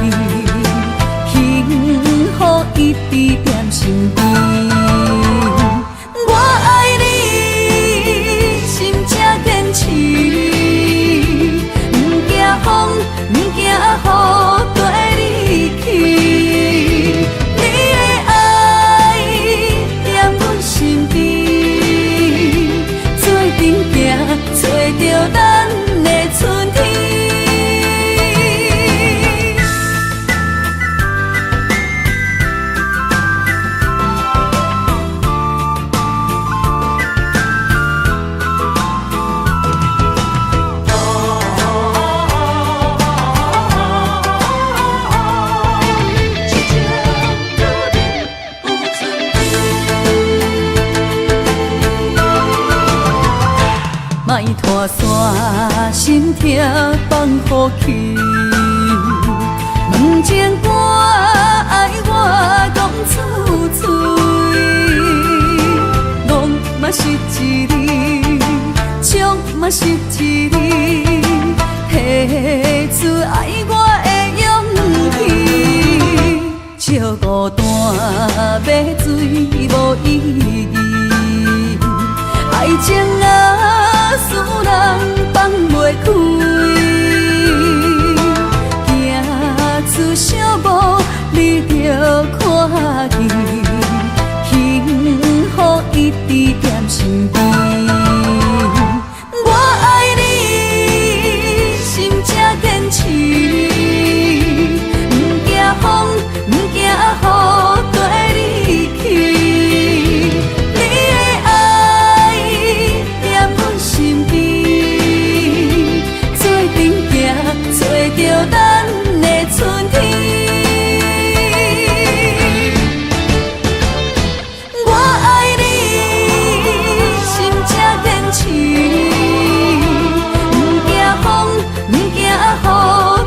幸福一直踮身边。我爱你，心正坚持，不惊风，不惊雨，跟你去。找着咱的春天。莫拖山心痛放乎去，问情歌爱我讲出嘴，戆嘛是一字，唱嘛是一字，提出爱我的勇气，照孤单要水无意义，爱情啊，使人放袂开，行出小步，你着看见，幸福一直踮身边。我爱你，心正坚持，不惊风，不惊雨，跟你去。找着咱的春天，我爱你，心正坚持，不惊风，不惊雨，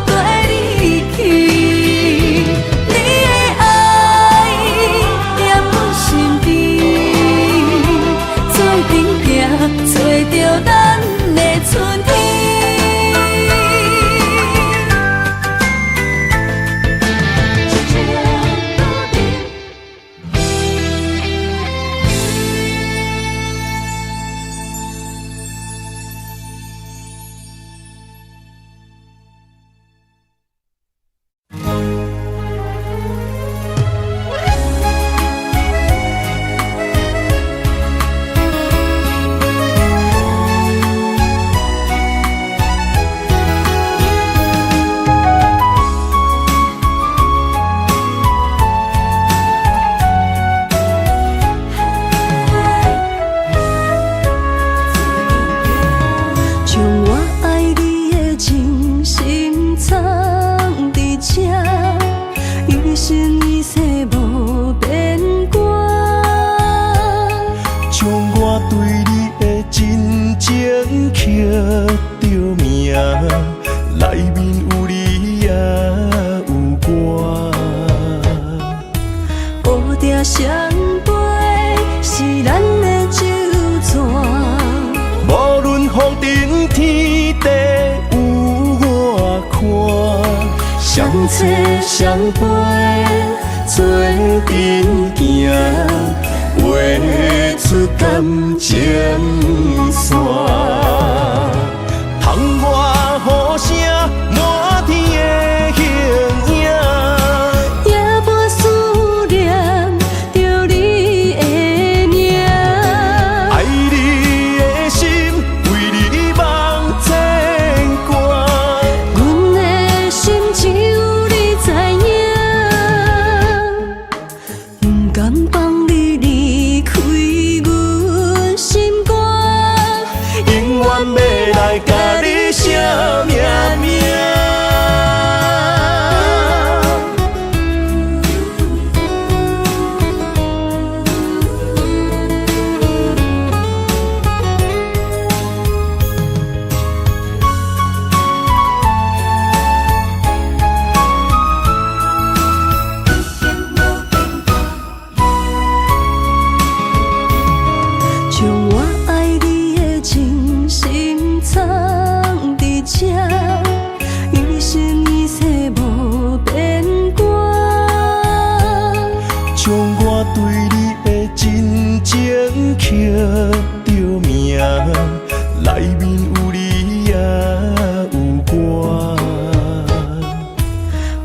跟你去。你的爱踮阮身边，做阵行，找着咱的春天。找相陪，做阵行，画出感情线。窗外雨声满天的形影，也无思念着你的名。爱你的心为你梦牵挂，阮的心只有你知影，不甘放你离开阮心肝，永远要来甲你写命名。将我爱你的真心藏伫这，一生一世无变卦。将我对你的真情刻着名，内面有你也有我。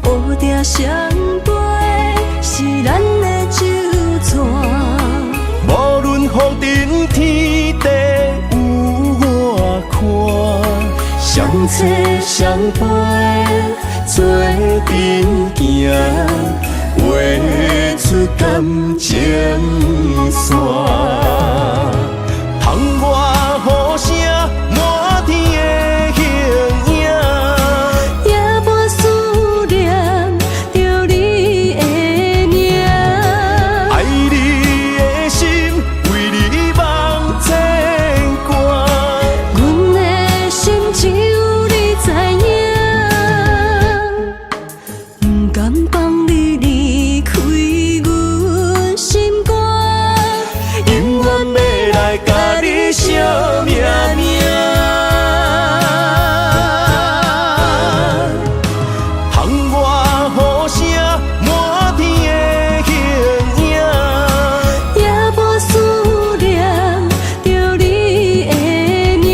乌定相陪是咱的酒泉。无论风尘天地有我看，相找相陪，做阵行，画出感情线。窗外雨声满天的形影，也无思念着你的名。爱你的心为你梦牵挂，阮的心只有你知影，不甘放你离开阮心肝，永远要来甲你写命名。窗外雨声满天的形影，也无思念着你的名。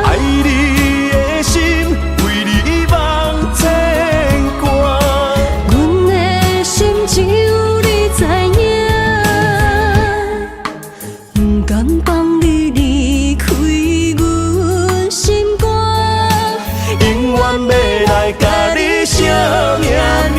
爱你的心为你梦牵挂，阮的心只有你知影，不甘放你离开阮心肝，永远要来甲你写命名。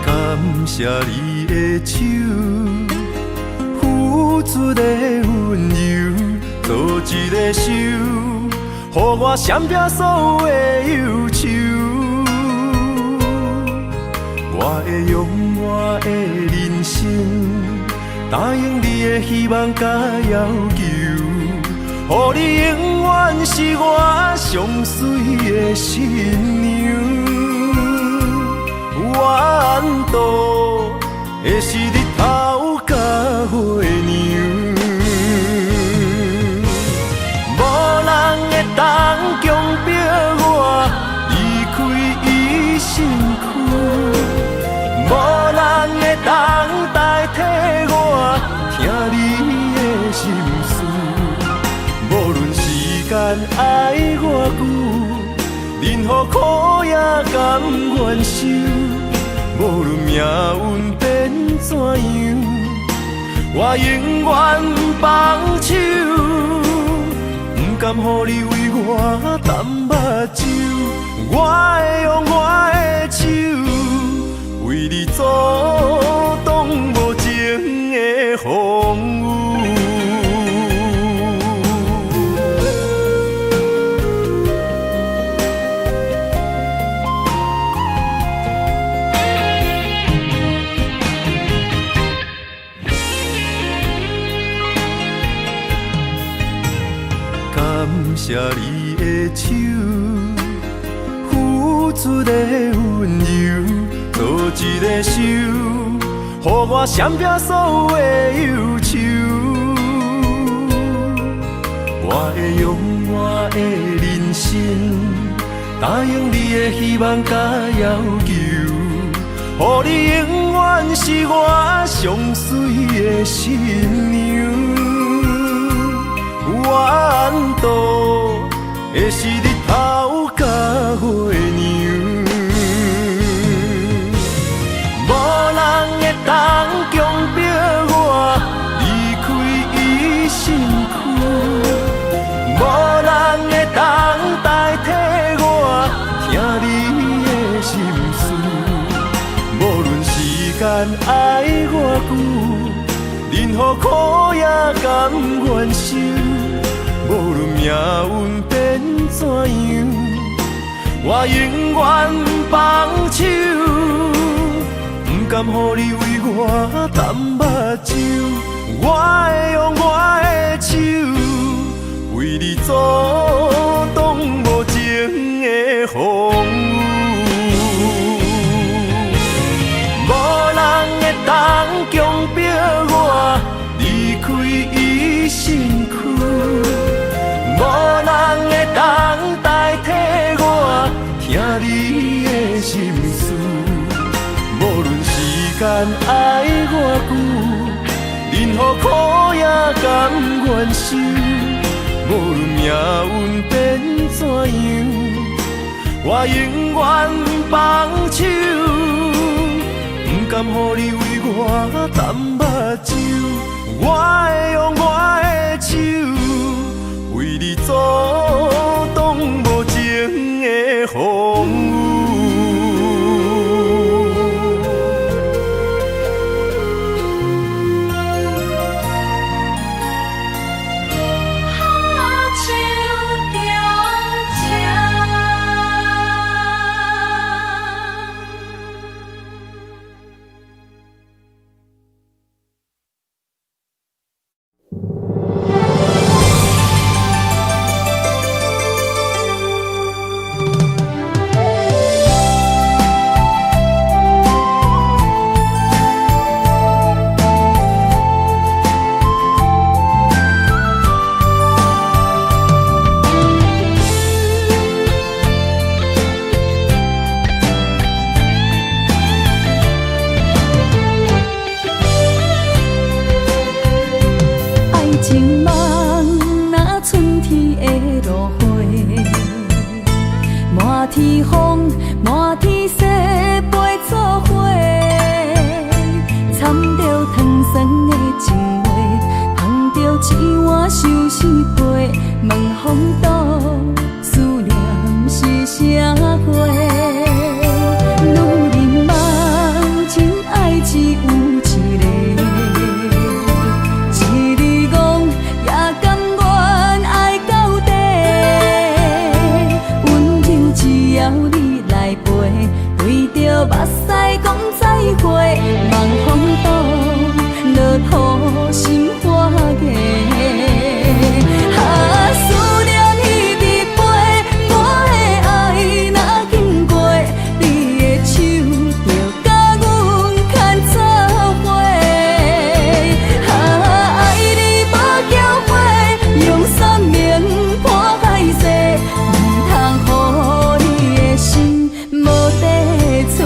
感谢你的手，付出的温柔，做一个手，予我闪避所有的忧愁。我会用我的人生，答应你的希望甲要求，予你永远是我上水的新娘。缘途会是日头甲月亮，无人会当强迫我离开伊身躯，无人会当代替我听你的心事。无论时间爱偌久，任何苦也甘愿受。无论命运变怎样，我永远放手，不甘予你为我淡目睭。我会用我的手，为你阻挡无情的风雨。感谢你的手，付出的温柔，做一个手，予我闪避所有的忧愁。我会用我的人生，答应你的希望甲要求，予你永远是我上水的新娘。缘途会是日头甲月亮，无人会当强迫我离开伊身躯，无人会当代替我听你的心事。无论时间爱我久，任何苦也甘愿受。无论命运变怎样，我永远放手，不甘予你为我淡目睭。我会用我的手，为你阻挡无情的风雨。无人会当强迫我离开伊身躯，无人会当代替我听你的心事。无论时间爱我久，任何苦也甘愿受。无论命运变怎样，我永远放手，不甘予你为我淡目睭。我会用我的手，为你阻挡无情的风雨。天风，满天雪，陪作伙，掺着糖酸的情话，捧着一碗相思杯，问风度，思念是啥货？女人梦情爱只有一个，一日戆也甘愿爱到底。只要你来陪，对着目屎讲再会，望风度，落雨心花芽。思念彼日飞，我的爱若经过，你的手就甲阮牵做伙。爱你无缴费，用生命破海誓，唔通予你心无地找。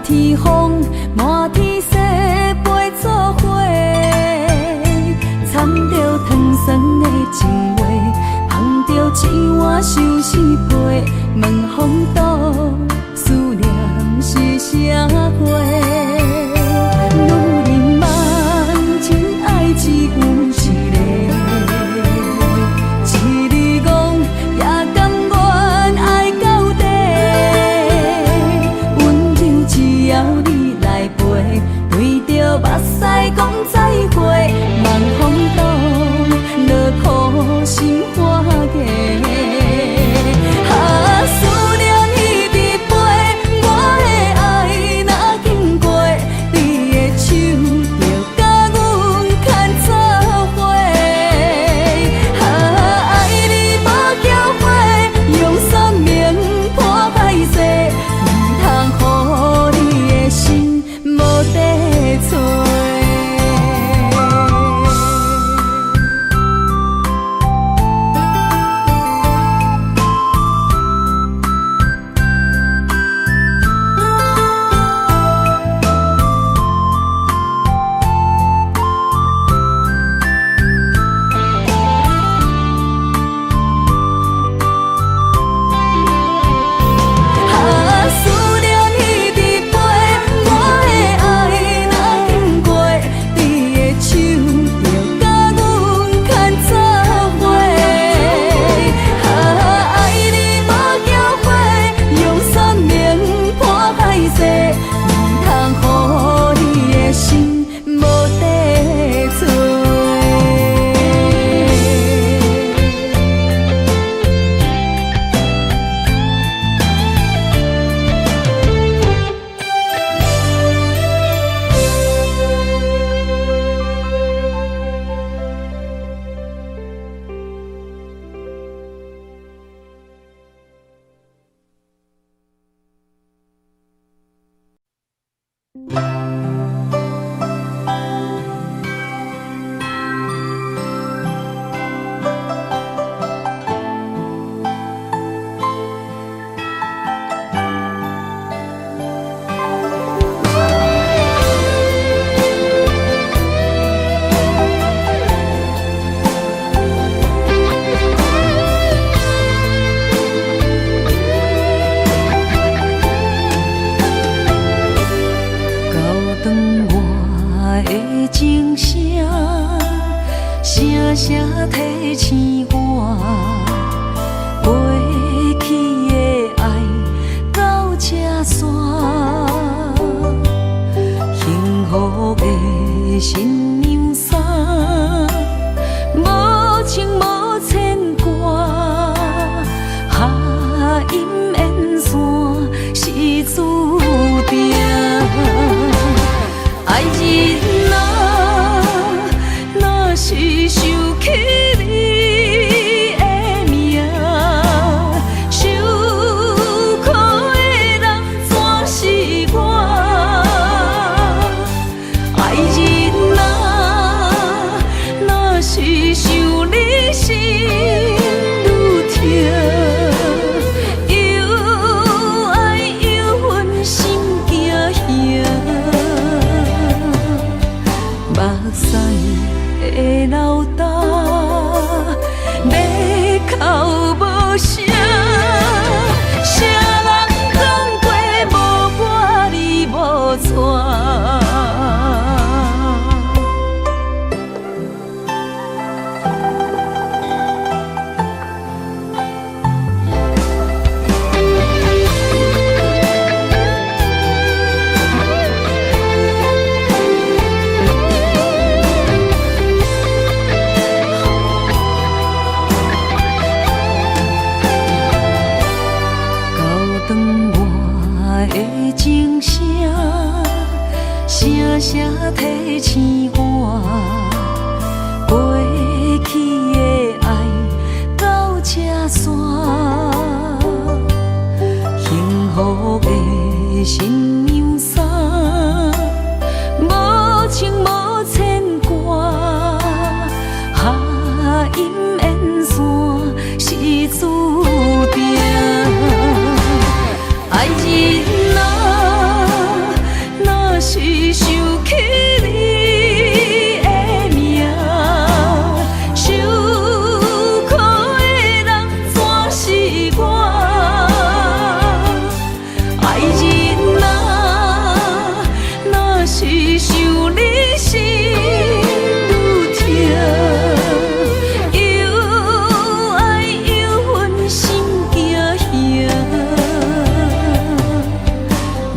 天风，满天雪，陪做伙，掺着糖酸的情话，捧着一碗相思杯，问风度，思念是啥货？女人梦真爱只有一个，一字讲也甘愿爱到底，温柔只要你来陪，对着目屎讲再会，望风度，落土心花嫁。思念一直飞，我的爱若经过，你的手就甲阮牵做伙。爱你无后悔，用生命破歹势，唔通予你的心无地找。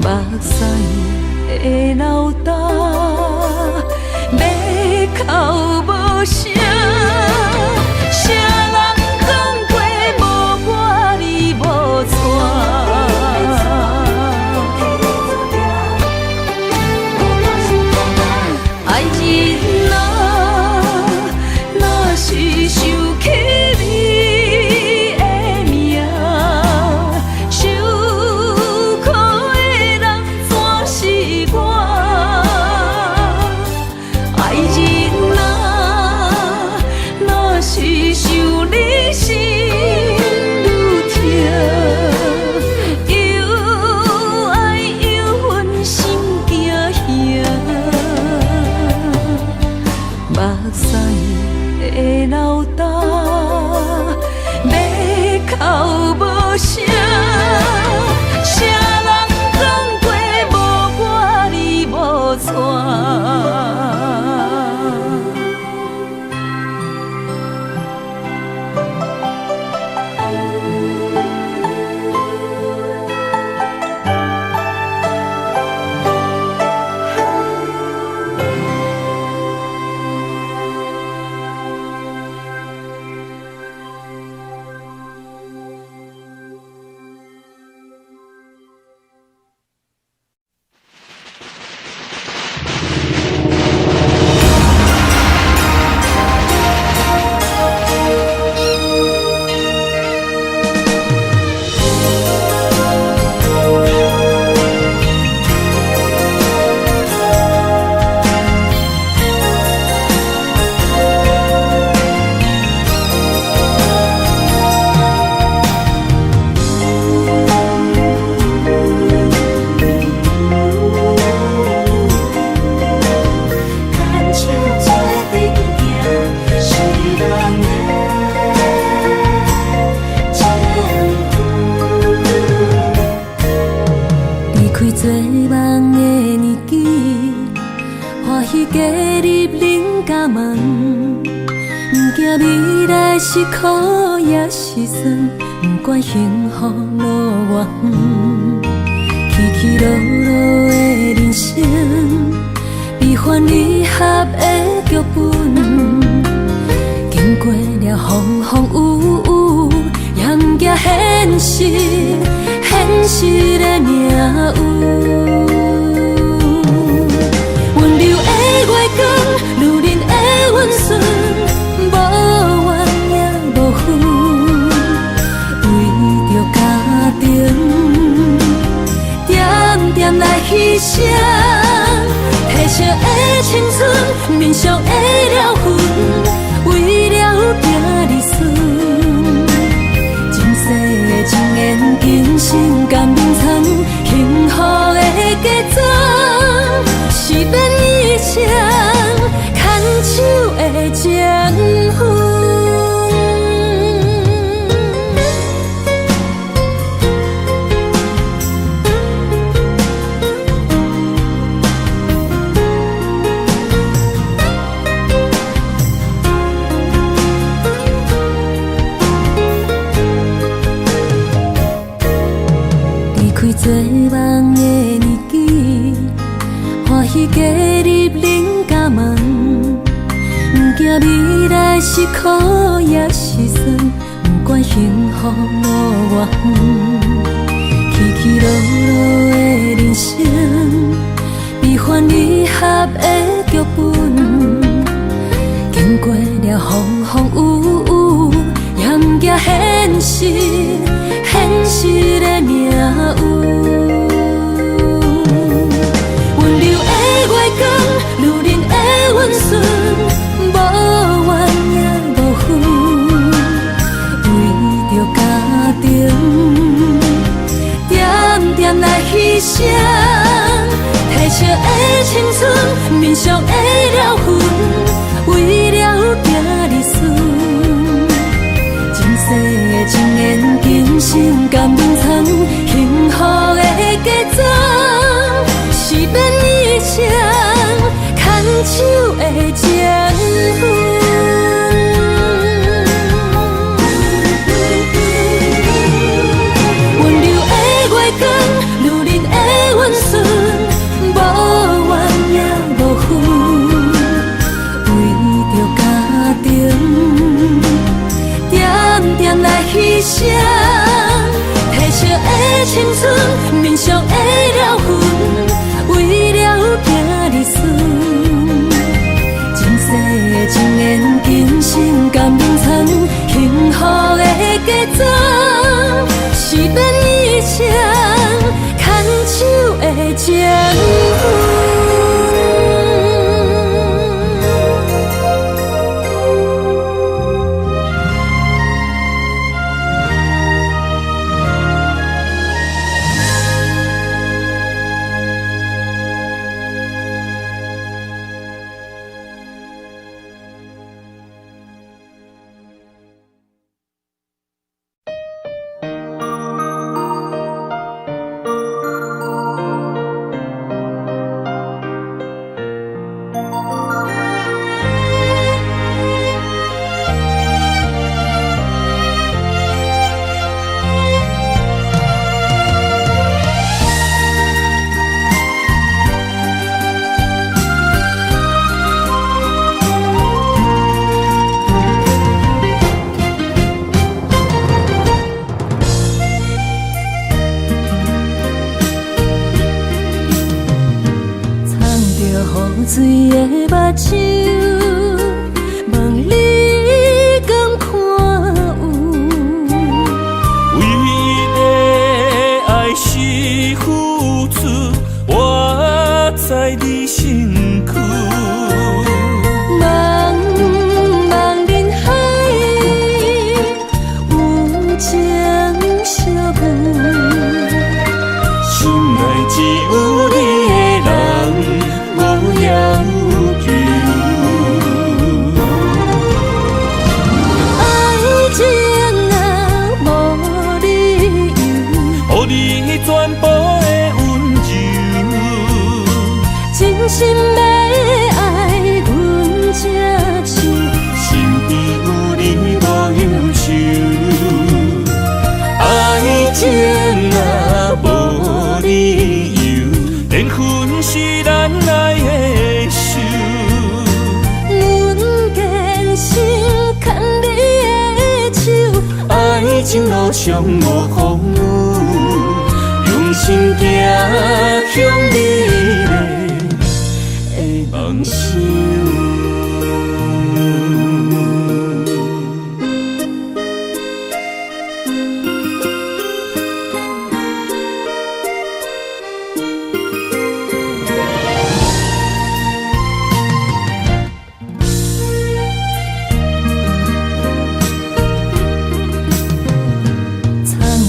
目屎的流干，要哭无声。谁人讲过无我你无带？爱人若是想起你的名，受苦的人怎是我？爱人若是想你心愈痛，又爱又恨心惊吓。目屎的流干，要哭无声。谁人讲过无我你无带？做梦的年纪，欢喜加入恁家门，不惊未来是苦也是酸，不管幸福路偌远，起起落落的人生，悲欢离合的剧本，经过了风风雨雨，也不惊现实。现实的命运，温柔的月光，女人的温顺，无怨也无恨，为着家庭，点点来牺牲。褪色的青春，面上的了痕，为了行儿孙。情缘今生甘眠床，幸福的嫁妆是免以前牵手的情分。做梦的年纪，欢喜加入恁家门，不惊未来是苦也是酸，不管幸福路偌远，起起落落的人生，悲欢离合的剧本，经过了风风雨雨，也不惊现实，现实的命运。女人的温顺，无怨也无恨，为着家庭，点点来牺牲。褪色的青春，面上的了痕，为了行儿孙。前世的情缘，今生甘眠床，幸福的嫁妆是免以前。牵手的情分，温柔的月光，女人的温雨水的目睭，望你敢看有。为了爱是付出，我在你身躯。茫茫人海，有情相伴。心内只有你的人，无要求。爱情啊，无理由，予你全部的温柔，真心要爱阮才像，身边有你无忧愁。爱情啊，无理由，缘分是咱爱的手。阮坚信牵你的手，爱情路上无风雨，用心行向美丽的梦想。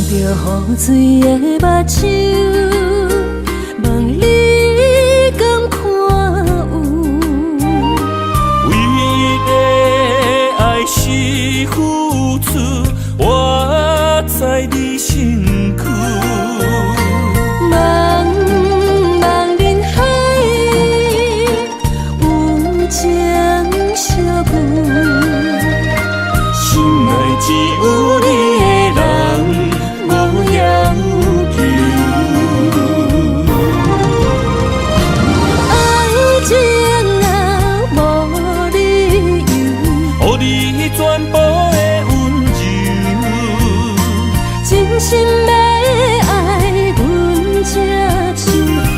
雨水的目睭，望你敢看有。为了爱是付出，我在你身躯。茫茫人海，有情相伴。心内只有你的人，无要求。爱情啊，无理由，予你全部的温柔，真心要爱阮才像，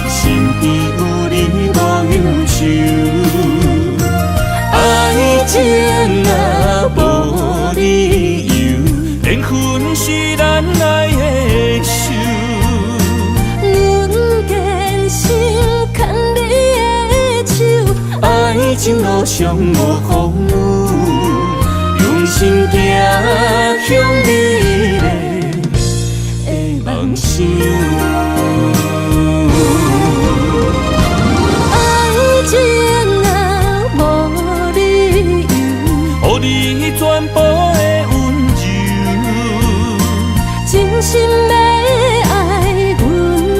身边有你无忧愁。爱情啊，无理由，缘分是咱爱的手。阮坚信牵你的手，爱情路上无风雨，用心行向美丽的梦想。爱情啊，无理由，予你全部的温柔，真心要爱阮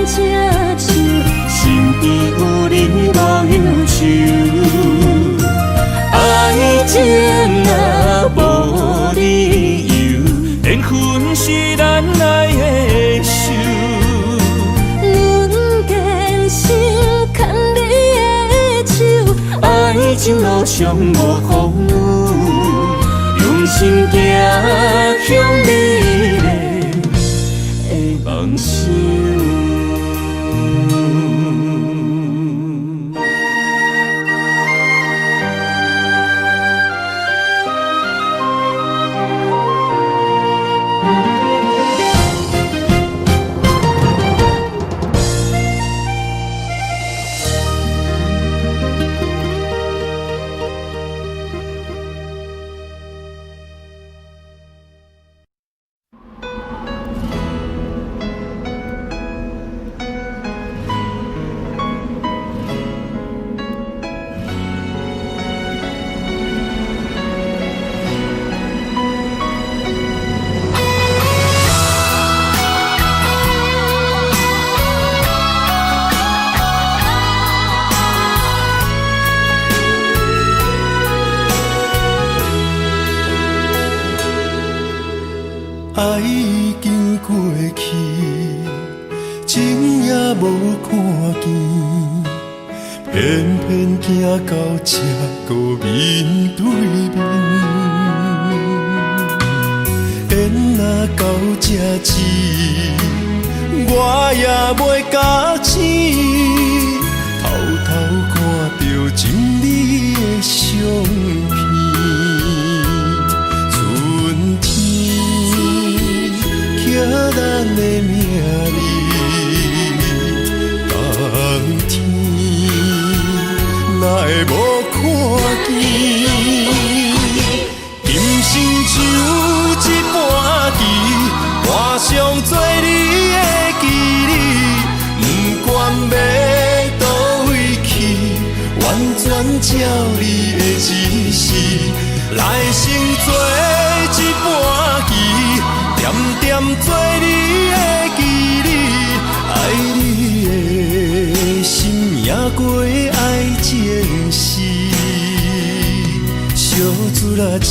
才像，身边有你无忧愁。爱情啊，无理由，缘分是咱爱的手。阮坚信牵你的手，爱情路上无风雨，用心行向美丽的梦想。爱已经过去，情也无看见，偏偏行到这个面对面。缘若到这止，我也袂假醒，偷偷看会无看见？今生就一盘棋，换上做你的记忆，不管要倒位去，完全照你的指示，来生做一盘棋，点点做你的记忆，爱你的心也过爱情诗，小船啊一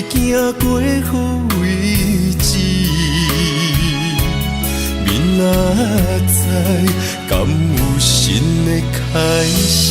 行过好位置，明仔载敢有新的开始？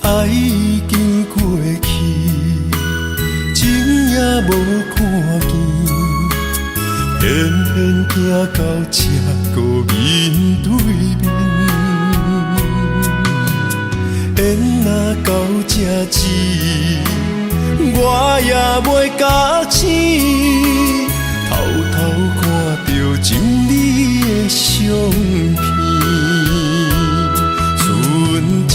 爱已经过去，情也无看见，偏偏行到这个面对面。缘若到这止，我也袂假醒，偷偷看到情你的相片。春天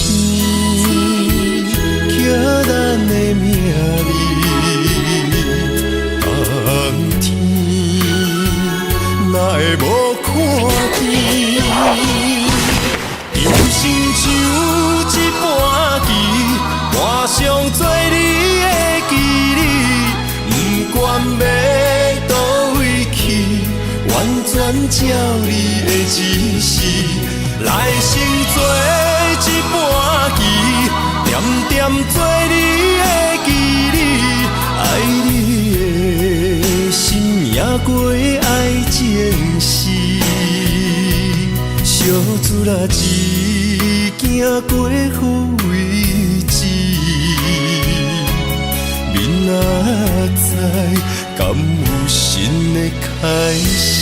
寄咱的名字，冬天哪会无看见？人生就一盘棋，换上做你的记忆，不管要倒位去，完全照你的指示，来生做一盘棋，点点做你的记忆，爱你的心也过爱情诗，小船啊一行过好位置，明仔载敢有新的开始？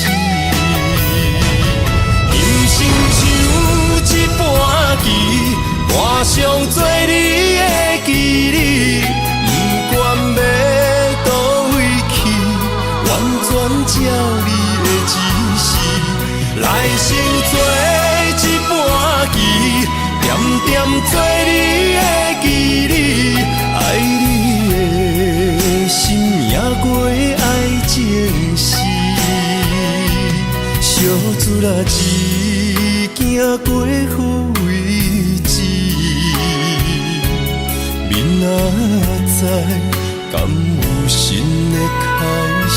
人生就一盘棋，换上做你的记忆，不管要倒位去，完全照你的指示，来生做一盘棋，点点做你的记忆，爱你的心也过爱情诗，小船啊一行过好位置，明仔载敢有新的开始？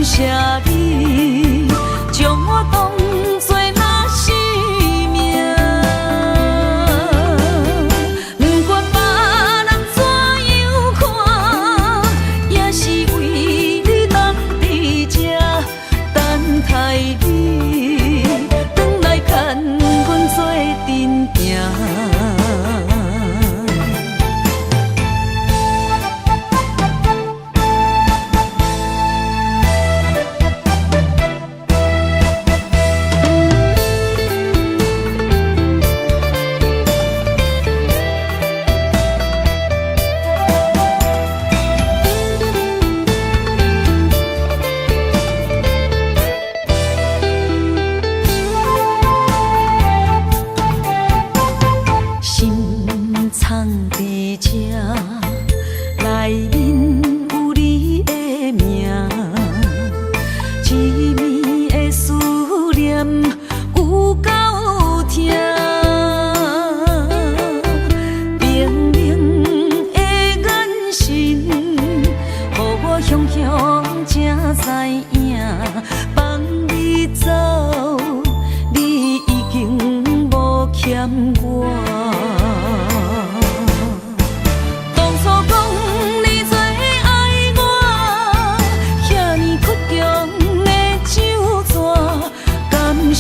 谢你将我当作那生命。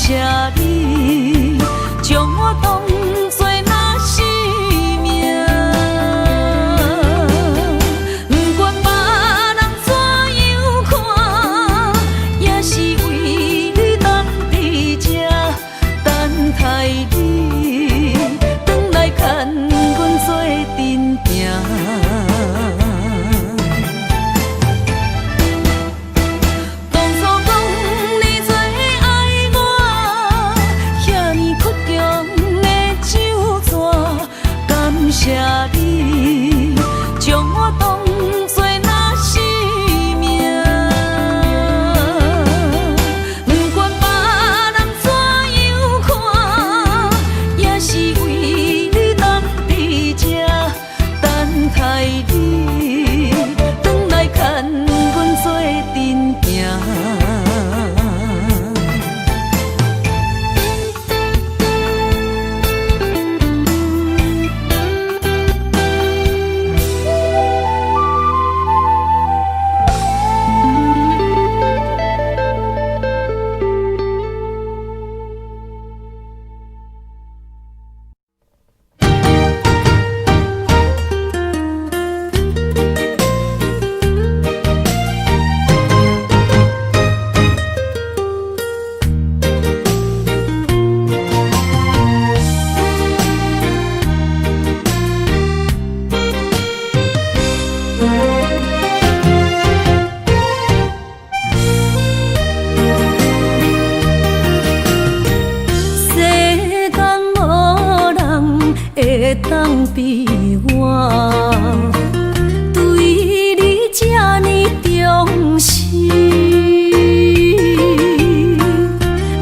谢你，将我当作那生命。不管别人怎样看，也是为你当伫这等待你，转来牵阮做阵行。谢你，将我当作那生命。不管别人怎样看，也是为你当伫这等待你，转来牵阮做阵行。会当比我对你这呢重视，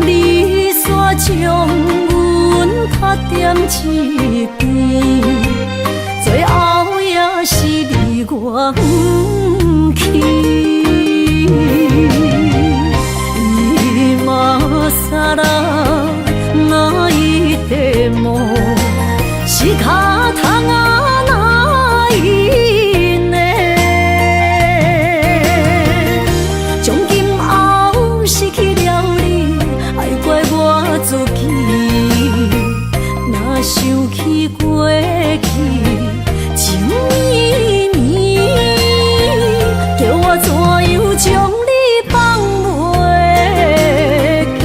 你煞将阮拍点一边，最后也是你我不去。今さら泣いても仕方がないね。从今后失去了你，爱怪我自己。若想起过去，情绵绵，叫我怎样将你放袂记？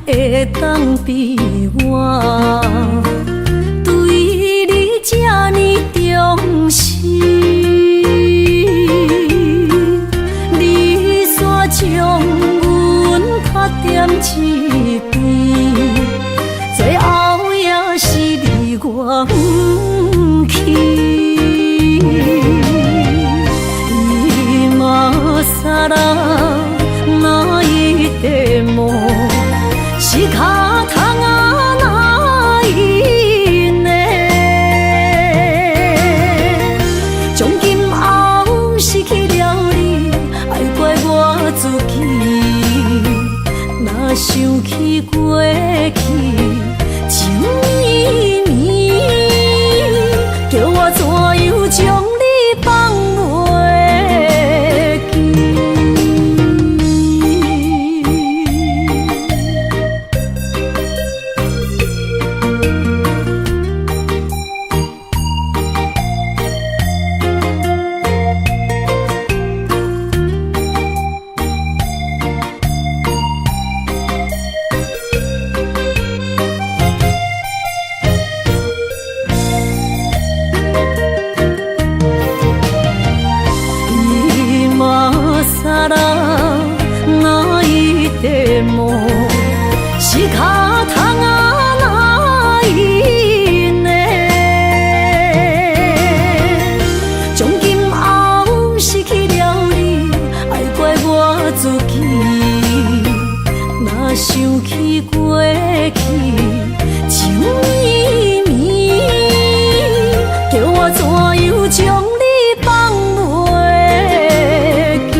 会当比我对你这呢重视，你煞将阮拍点一边，最后也是你我不去。今さら泣いても仕方がないね。从今后失去了你，爱怪我自己。若想起过去，情绵绵，叫我怎样将你放袂记？想起过去，情绵绵，叫我怎样将你放袂记？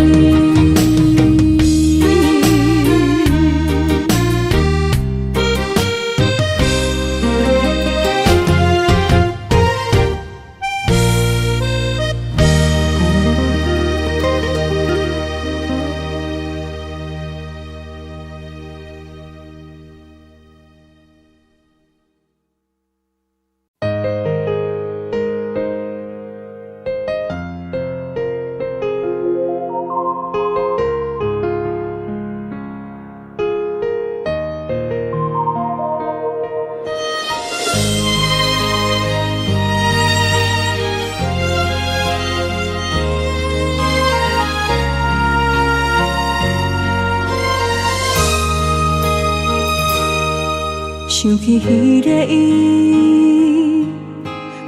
想起彼个伊，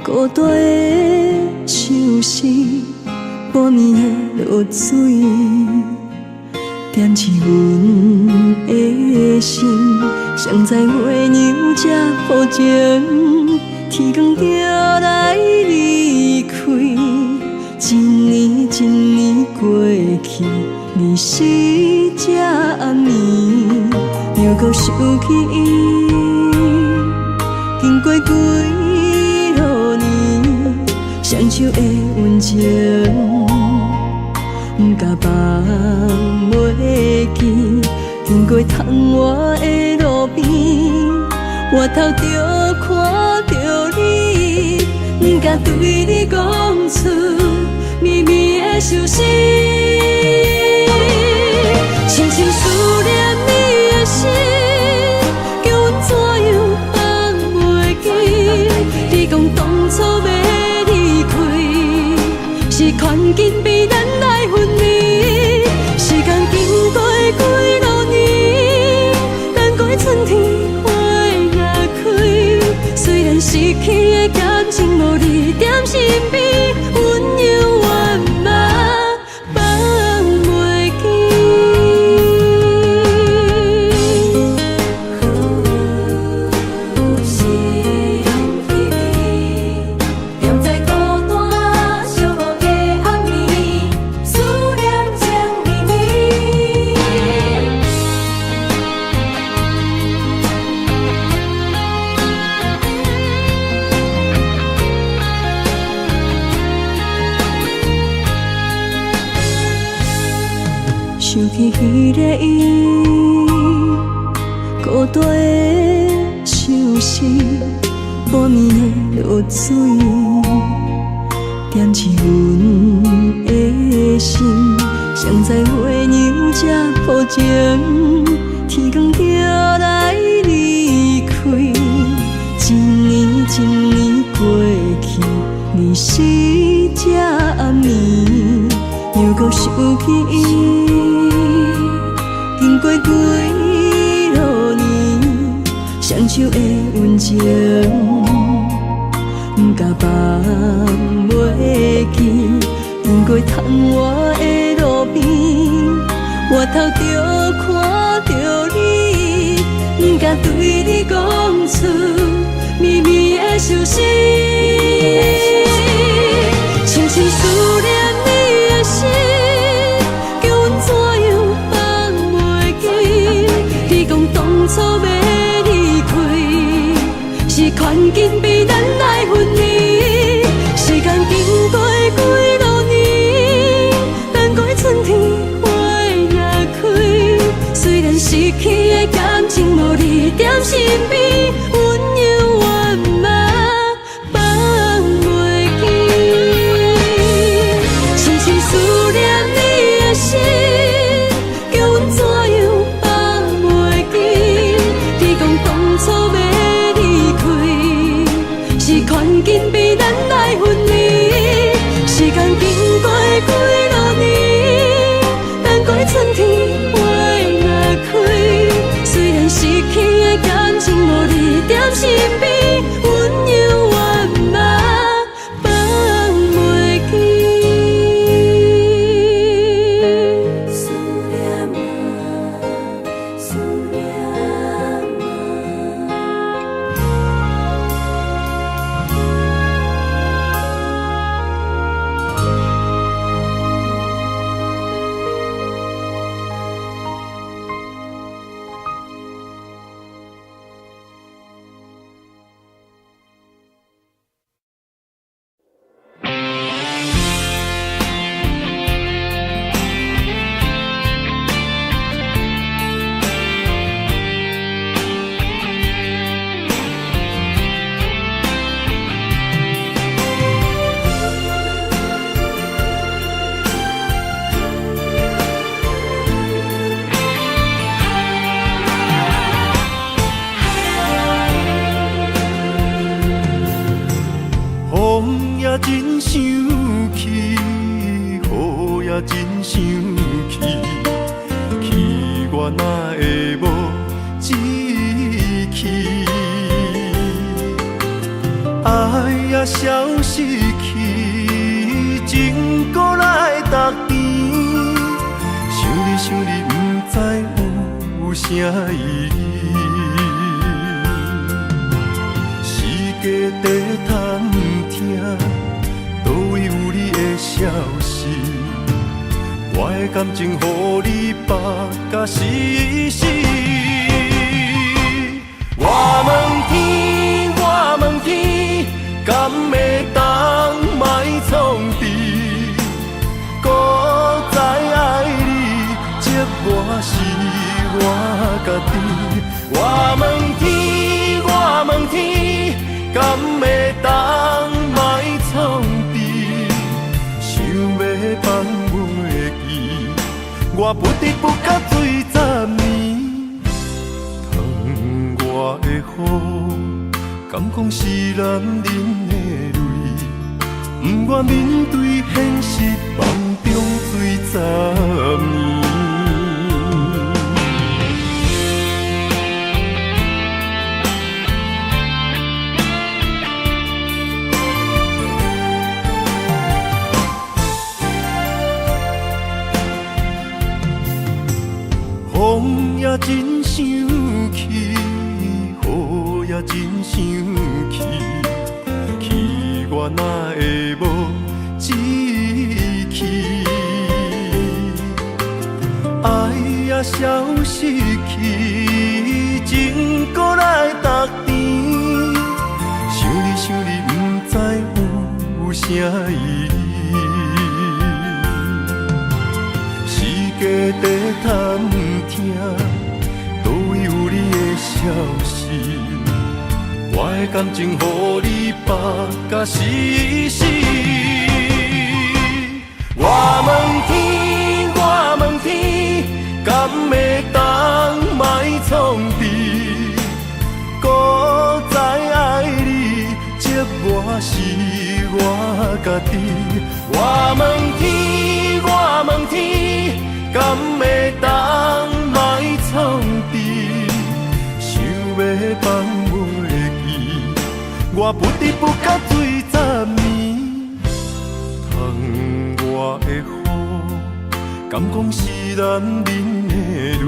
孤单的相思，半暝的落水，点起阮的心。谁知月娘这薄情，天光就来离开。一年一年过去，日时这暗暝，又搁想起伊。经过几落年，双手的温情，不甲放袂记。经过窗外的路边，我头就看到你，不甲对你讲出绵绵的相思，深深思念你的心，叫阮怎样？你讲当初要离开，是看紧比咱来分离。时间经过几落年，等过春天花也开。虽然失去的感情无你踮身边，阮永远嘛放袂想起彼个伊，孤单的相思，半暝的落水，点起阮的心。谁知月娘这薄情，天光就来离开。一年一年过去，日时这暗暝，又搁想起伊。经过几落年，双手的温情，不甲放袂记。经过窗外的路边，我头就看到你，不甲对你讲出绵绵的相思，深深思念你的心，叫阮怎样？你讲当初要离开，是看紧比咱来分离。时间经过几落年，等过春天花也开。虽然失去的感情无你踮身边，阮永远嘛放袂记。深深思念你的心，叫阮怎样？看紧比咱来分离，时间经过几落年，等过春天花也开。虽然失去的感情无你踮身边，阮永远嘛放袂记。思念啊，思念。志气。爱也消失去，情搁来逐甜。想你想你，不知有啥意义。时间在探听，倒位有你的消息？我的感情，予你绑甲死死。我问天，我问天，敢会当莫创治？搁再爱你，这我是我家己。我问天，我问天，敢会当莫创治？想要放袂记，我不得不甲水10年。疼我的雨，敢讲是男人的泪？不愿面对现实，梦中水10年。风也真生气，雨也真生气，气我哪会无志气？爱也消失去，情搁来逐甜。想你想你，不知有啥意义？时间在探听，倒位有你的消息？我的感情，予你绑甲死死。我问天，我问天，敢会当莫创治？搁再爱你，这我是我家己。我问天，我问天，敢会当莫创治？想要放袂记，我不得不甲水10年。疼我的雨，敢讲是男人的泪？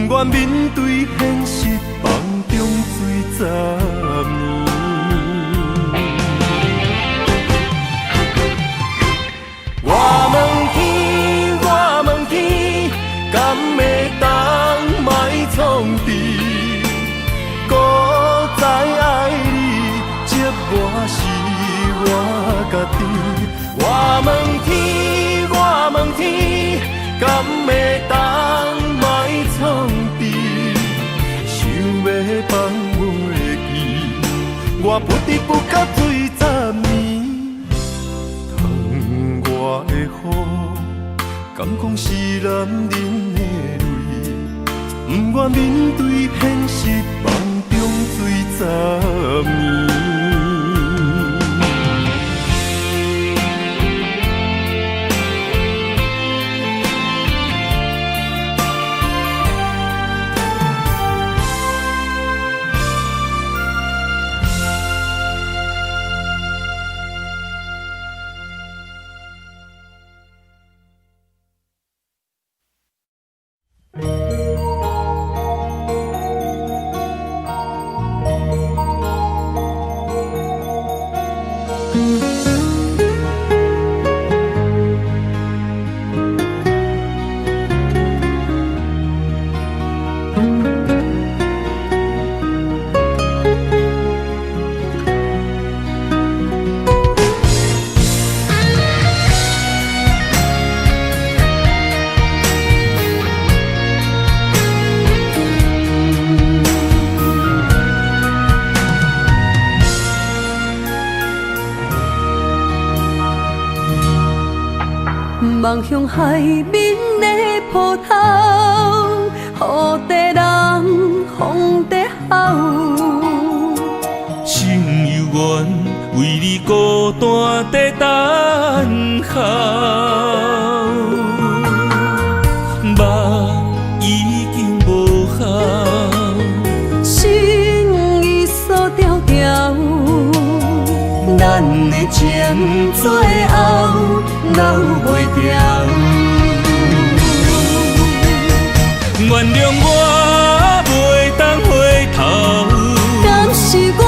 不愿面对现实，梦中水10年。我问天，我问天，敢会当莫创治？搁再爱你，这我是我家己。我问天，我问天，敢会当莫创治？想要放袂记，我不得不甲水10年。我的雨，敢讲是男人的泪？不愿面对现实，梦中水10年。望向海面的波涛，雨地人风地吼。心犹原为你孤单在等候，梦已经无效。咱的情最后留袂掉。原谅我袂当回头，敢是我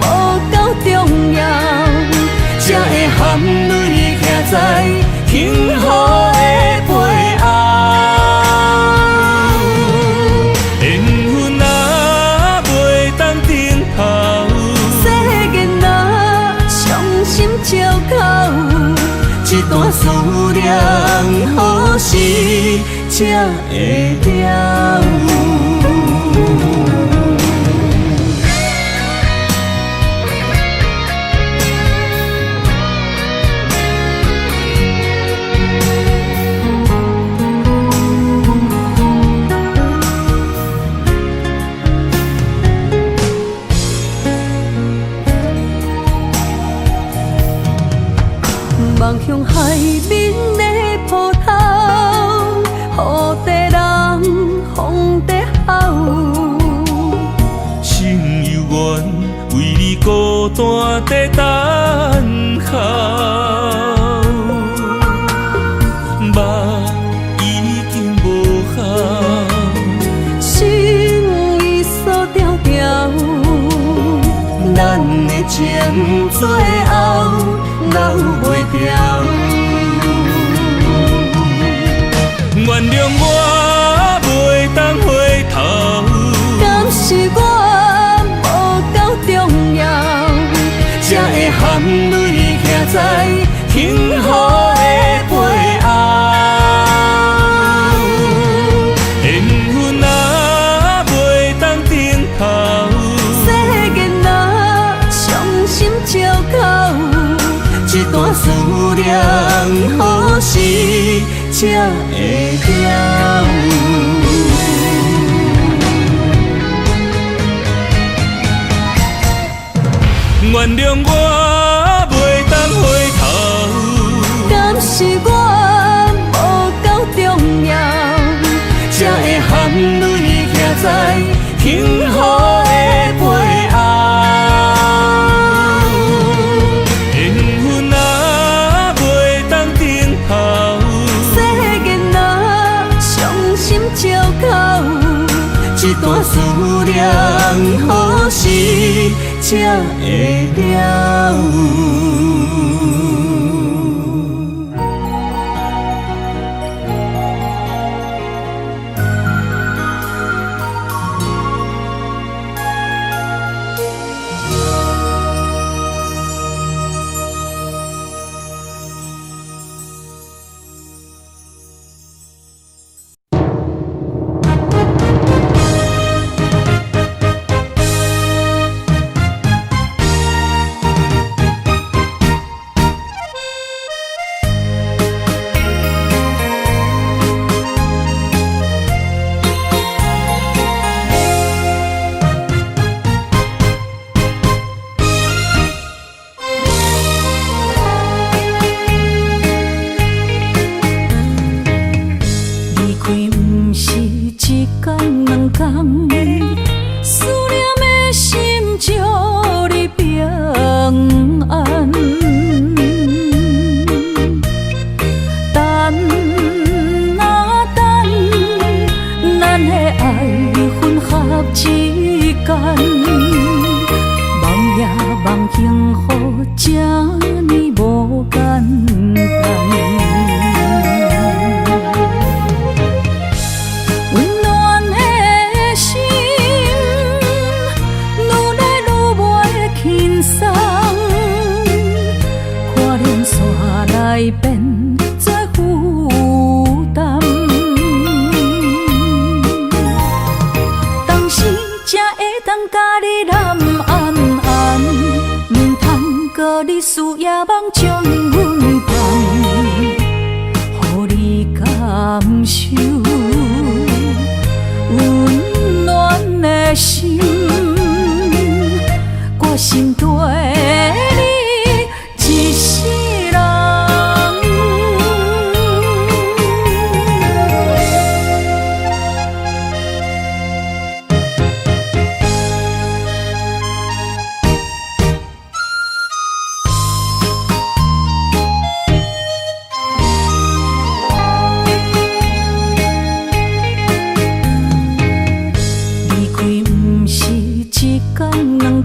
无够重要，才会含泪徛在幸福的背后。缘分若袂当等候，世间若伤心借口，一段思念何时才会了？望向海面的波涛，雨地人风地好。心犹原为你孤单在等候，目已经无效，心已锁条条，咱的情最后留袂掉。原谅我袂当回头，敢是我无够重要，才会含泪徛在幸福的背后。缘分若袂当等候，世间若伤心借口，一段思念何时才会了？原谅我袂当回头，敢是我无够重要，才会含泪徛在幸福的背后。缘分若袂当等候，世间若伤心借口，一段思念何时才会了？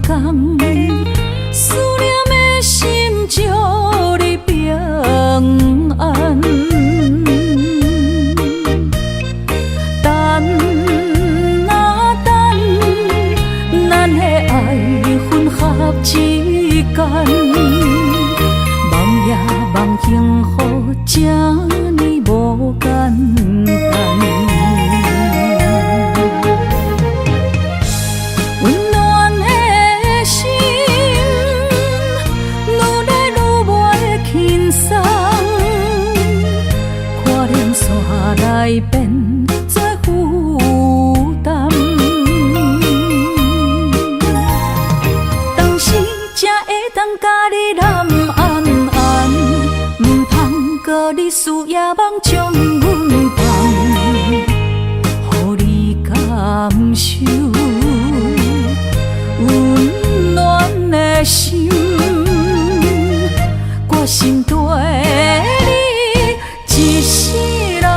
空空，思念的心祝你平安。等啊等，咱的爱混合之间，梦也梦幸福，这呢无简单。温暖的心，愈来愈袂轻松，看连线来变做负担。当时才会当甲你揽安安，唔通搁你思夜梦将阮放，予你感受。温暖的心，我心对你一世人。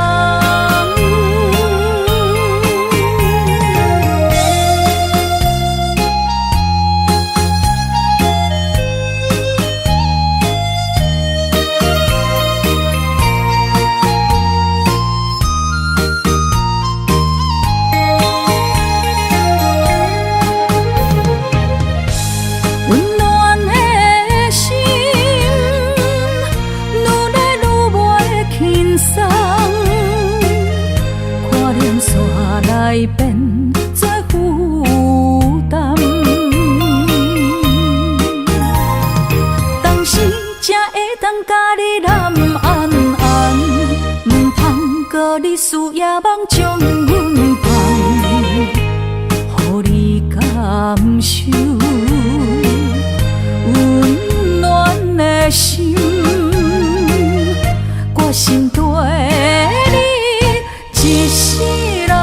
来变做负担，当时才会当甲你揽安安，唔通搁你思夜梦将阮放，予你感受。温暖的心，我心对你一世人。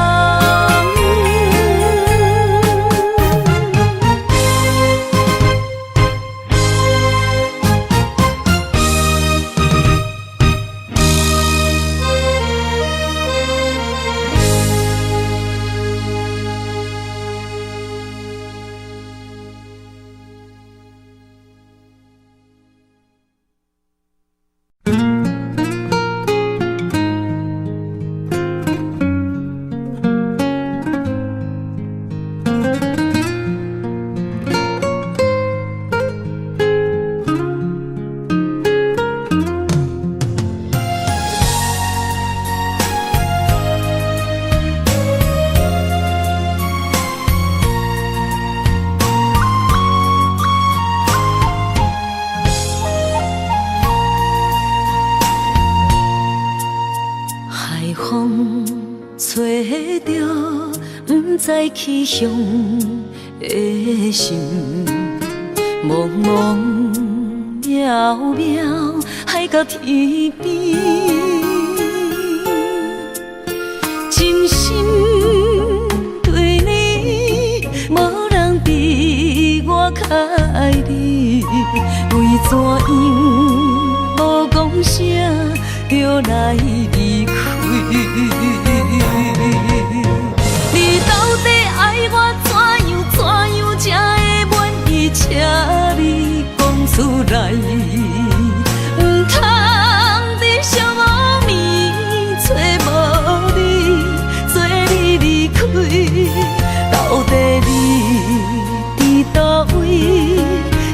知气象的心，茫茫渺渺，海到天边，真心对你，无人比我较爱你，为怎样无讲声就来离开？你到底爱我怎样才会满意？请你讲出来，唔通在寂无眠找无你，做你离开。到底你伫倒位？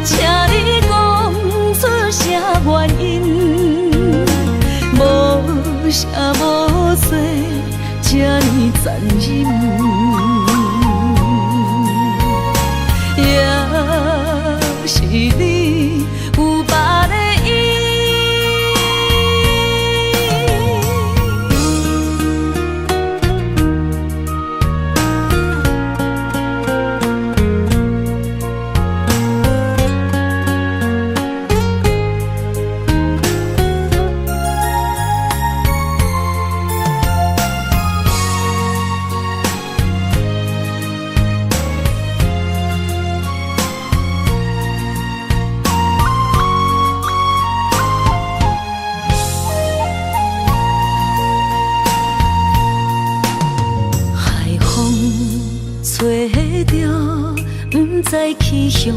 请你讲出啥原因？无啥无做。这呢残忍，也是你有别的意。不知去向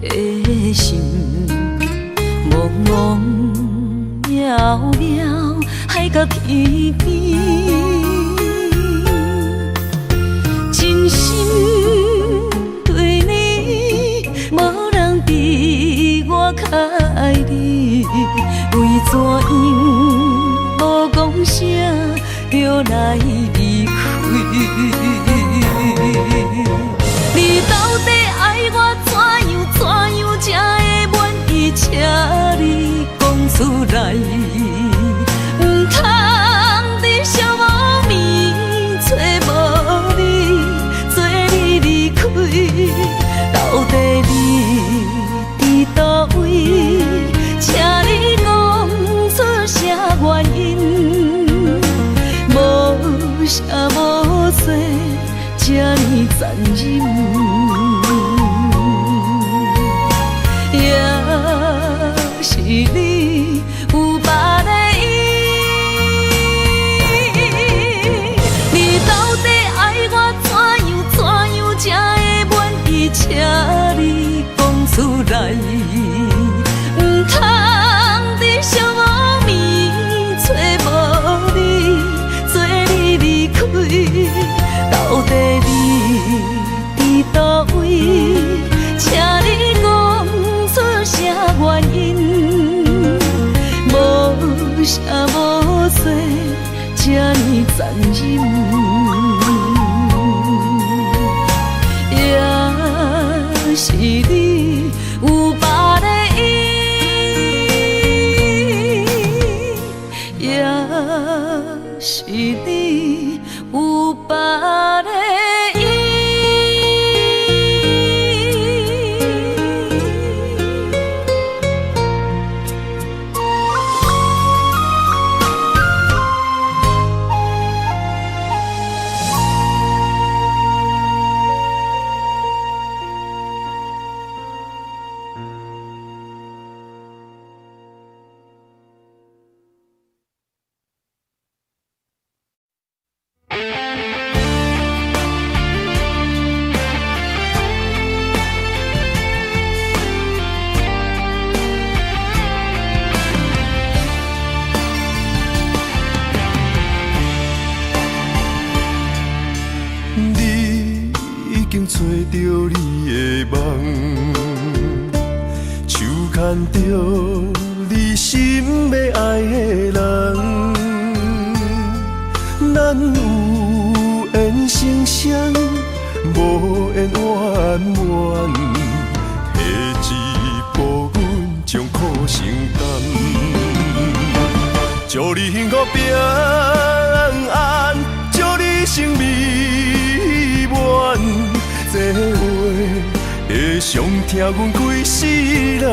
的心，茫茫渺渺海角天边，真心对你，无人比我较爱你，为怎样无讲声就来离开？你到底爱我怎样才会满意？请你讲出来，唔通伫寂无眠找无你，做你离开。到底你伫倒位？请你讲出啥原因？无啥无做，这呢残忍。也是你有别的意，你到底爱我怎样才会满意？请你讲出来，唔通伫寂无眠找无你，做你离开。到底你伫倒位？请你讲出啥原因？无啥无做，这呢残忍。也是你有别的意，也是你有别的意。找着你的梦，手牵着你心要爱的人，咱有缘成双，无缘圆满，提一步阮将苦承担，祝你幸福平安，祝你生美满。这话会伤疼阮规世人，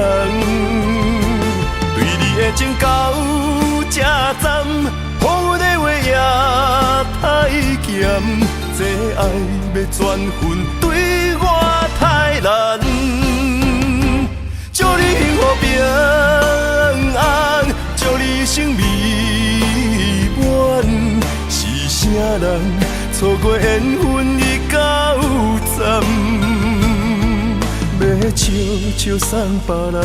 对你的情到这站，予阮的话也太咸，这爱要转分对我太难。祝你幸福平安，祝你生美满，是啥人错过缘分已到站，要笑笑送别人，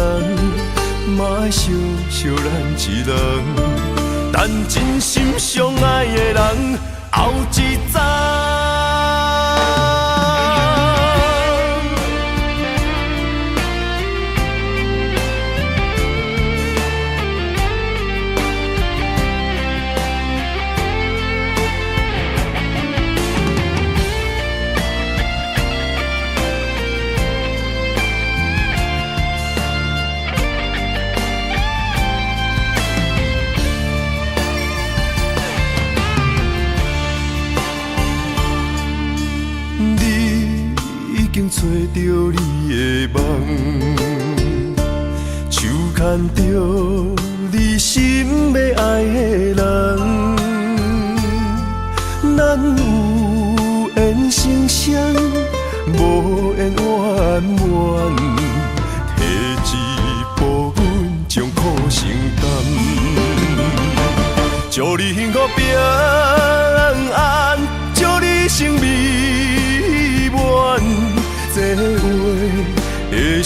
嘛爱惜惜咱一人，等真心相爱的人后一站。找着你的梦，手牵着你心要爱的人，咱有缘成双，无缘圆满，提一步阮将苦承担，祝你幸福平安，祝你生美满。这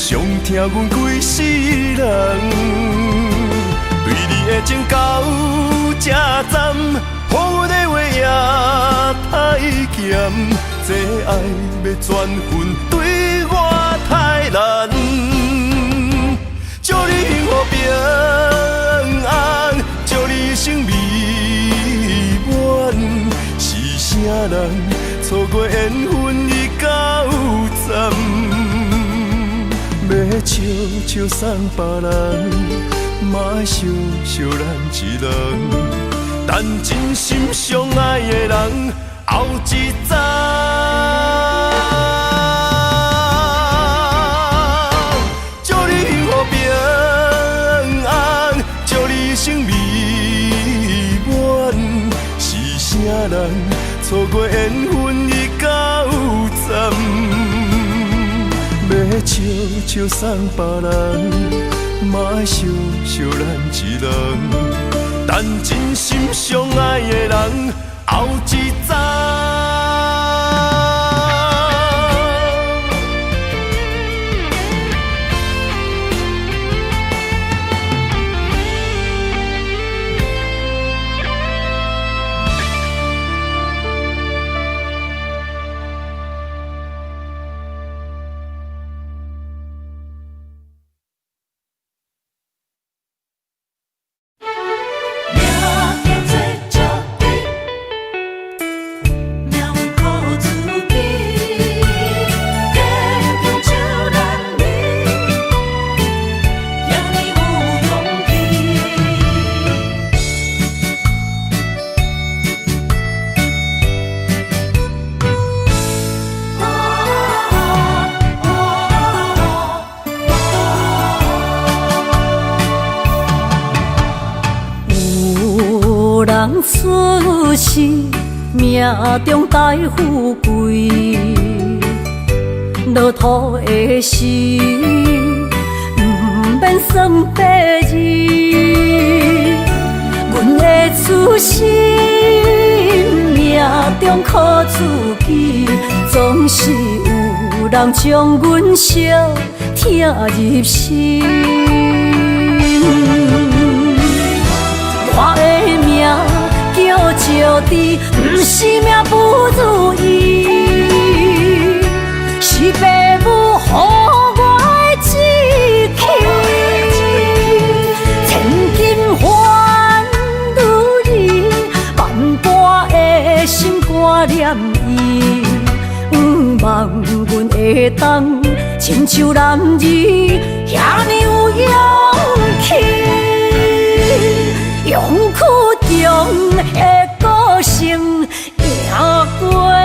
上疼阮规世人。对你的情到这站，予阮的话也太咸，这爱要转分对我太难。祝你幸福平安，祝你生美满。是啥人错过缘分已到站？要笑笑送别人，嘛爱惜惜咱一人。但真心相爱的人，后一站。祝你幸福平安，祝你生美满。是啥人错过缘分已到站？要笑笑送别人，嘛爱惜惜咱一人。但真心相爱的人，后一站。出世命中带富贵，落土的时，不免算白日。阮的出世命中靠自己，总是有人将阮惜疼入心。我的命叫石地，不是命不如意，是父母予我的志气。千金换如意，万般的心挂念伊。望阮会当亲像男儿遐尼有勇气。勇气中的个性赢过泪。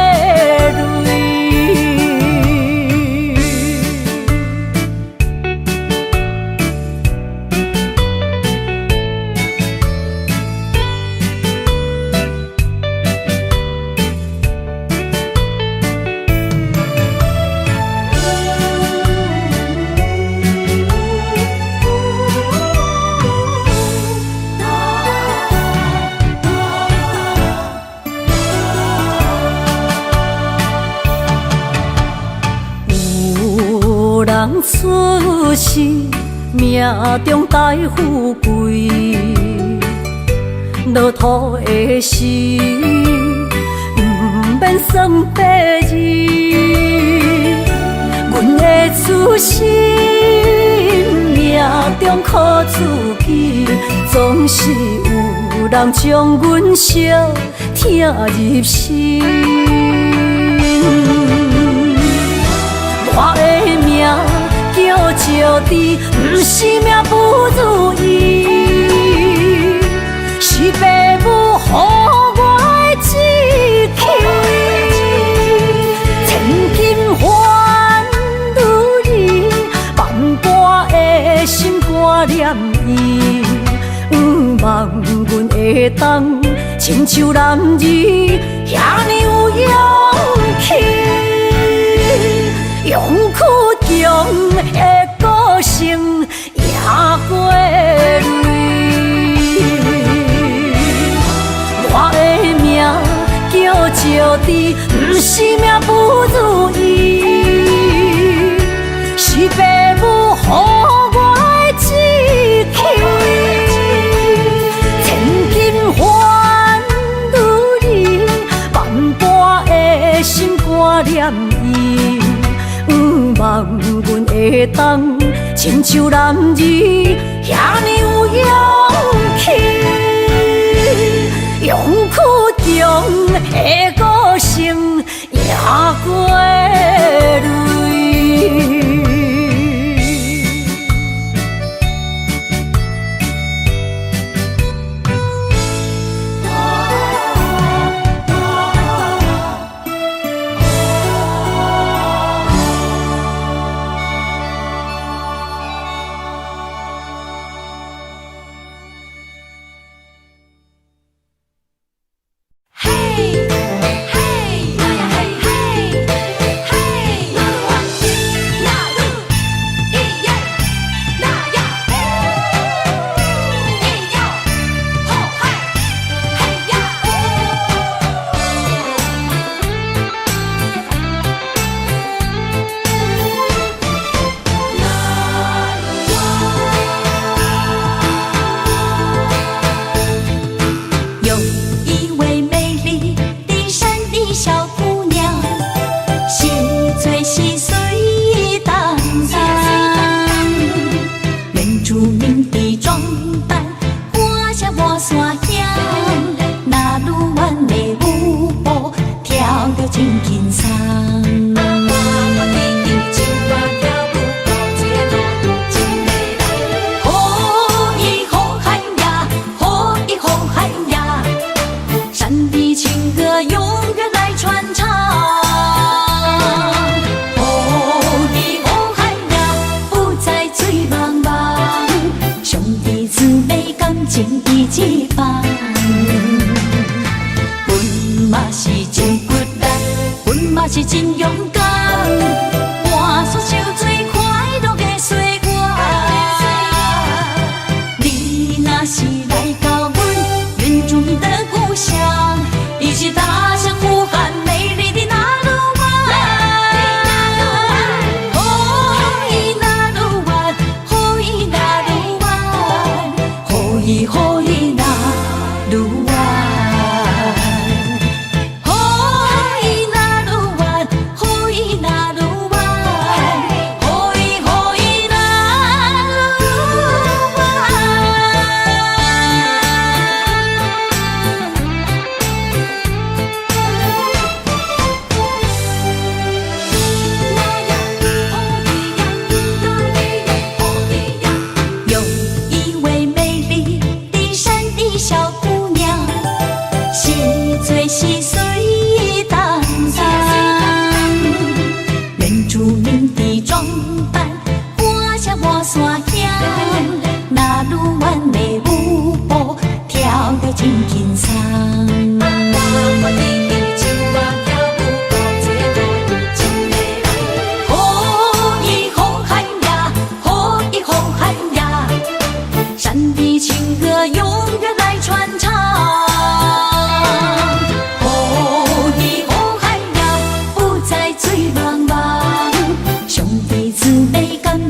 人出世命中带富贵，落土的时，不免算白日。阮的出世命中靠自己，总是有人将阮惜疼入心。我的命叫石地，不是命不如意，是父母予我的志气。千金换如意，万般的心挂念伊。望阮会当亲像男儿遐尼有勇气。勇气中的个性赢过泪。我的命叫石地，不是命不如意，是父母我念伊，望阮会当亲像男儿遐尼有勇气，勇屈中的个性也过泪。是真勇敢，换出受最快乐的岁月。你若是来到阮原住民的故乡，一起踏上呼喊美丽的那鲁湾。哦，伊那鲁湾，哦，伊那鲁湾，哦，伊哦伊那鲁湾。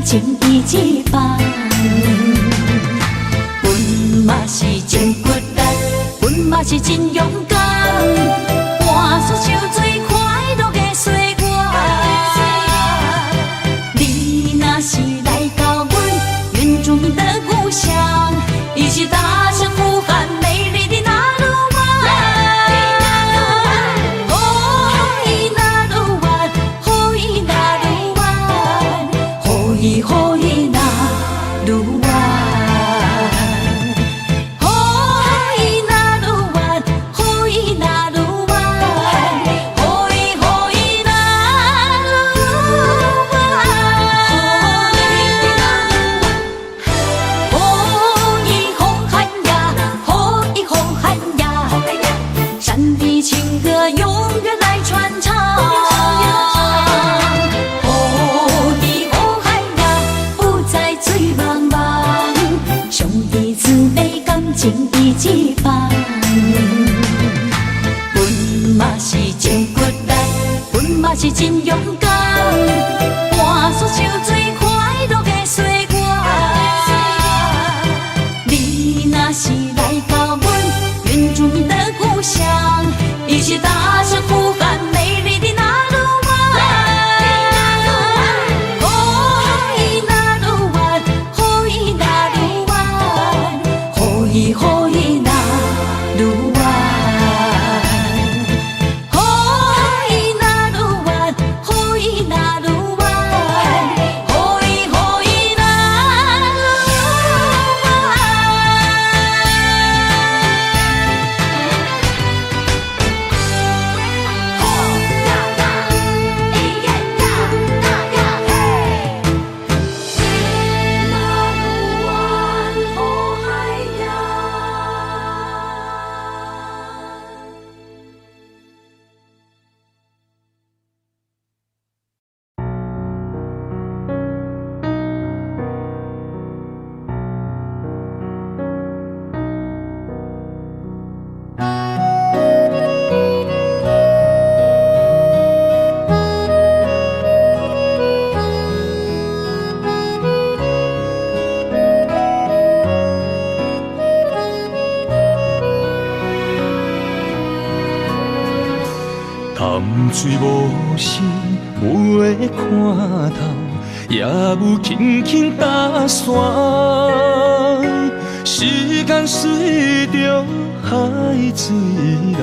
情义一般，阮嘛是真骨力，阮嘛是真勇敢，换出受最快乐的岁月。你若是来到阮原住民的故乡，一起踏上呼喊美丽的那鲁湾。哦，伊那鲁湾，哦，伊那鲁湾，哦，伊哦伊那鲁湾。情义一般，阮嘛是真骨力，阮嘛是真勇敢，换出受最快乐的岁月。你若是来到阮原住民的故乡，一起踏上呼喊美丽的那鲁湾。水无声，无会看透，也有轻轻打散。时间随着海水流，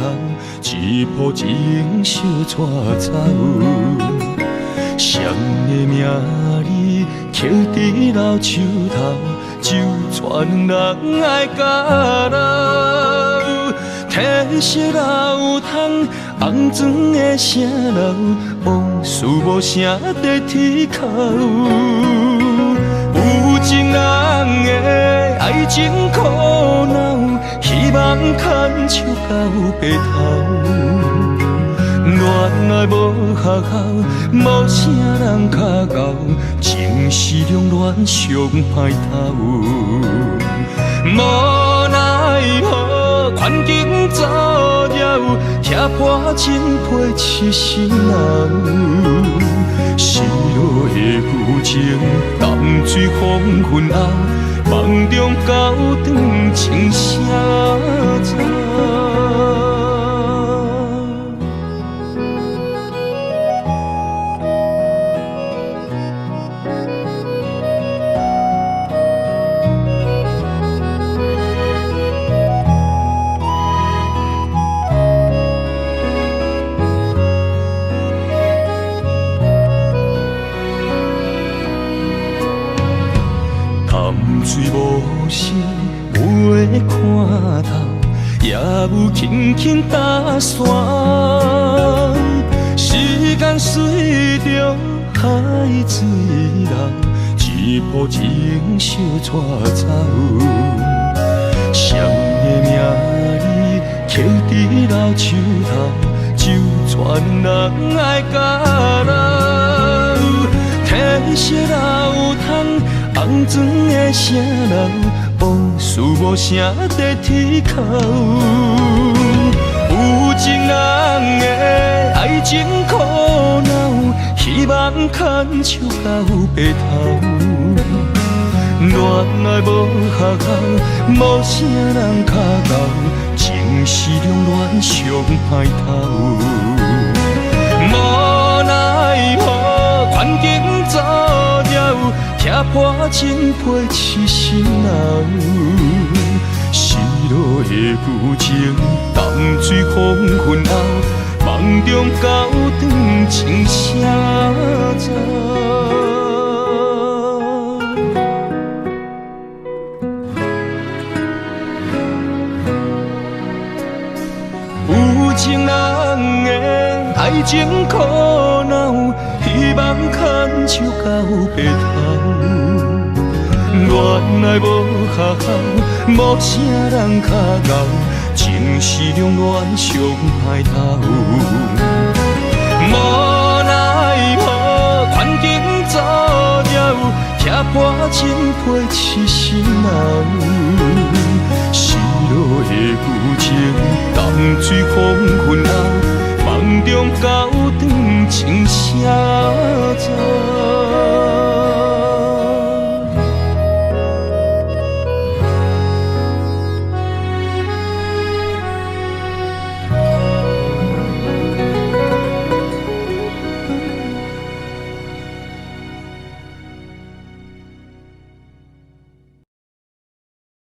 一步情相带走。谁的名字刻在老树头，就全人爱甲留。褪色老窗，红砖的城楼，往事无声在天口。有情人的爱情苦恼，希望牵手到白头。恋爱无学校，无啥人卡咬，情是两恋上歹头。无奈何，环境造谣，贴破真配痴心人。失落的旧情，淡水黄昏后，梦中高长情声走。水无声，无会看透，也有轻轻打散。时间随着海水流，一步情相带走。谁的名字刻在老树头，就全人爱甲留。褪色老窗，红砖的城楼，往事无声在天口。有情人的爱情苦恼，希望牵手到白头。恋爱无学校，无啥人卡咬，情是两恋上歹头。无奈何，环境造谣，贴破真配痴心人。失落的旧情，淡水黄昏后，梦中高长情声走。有情人的爱情苦恼，希望牵手到白头。恋爱无学校，无啥人卡咬，情是两恋上歹头。无奈何，环境造谣，贴破真配痴心人。失落的旧情，淡水黄昏后，梦中高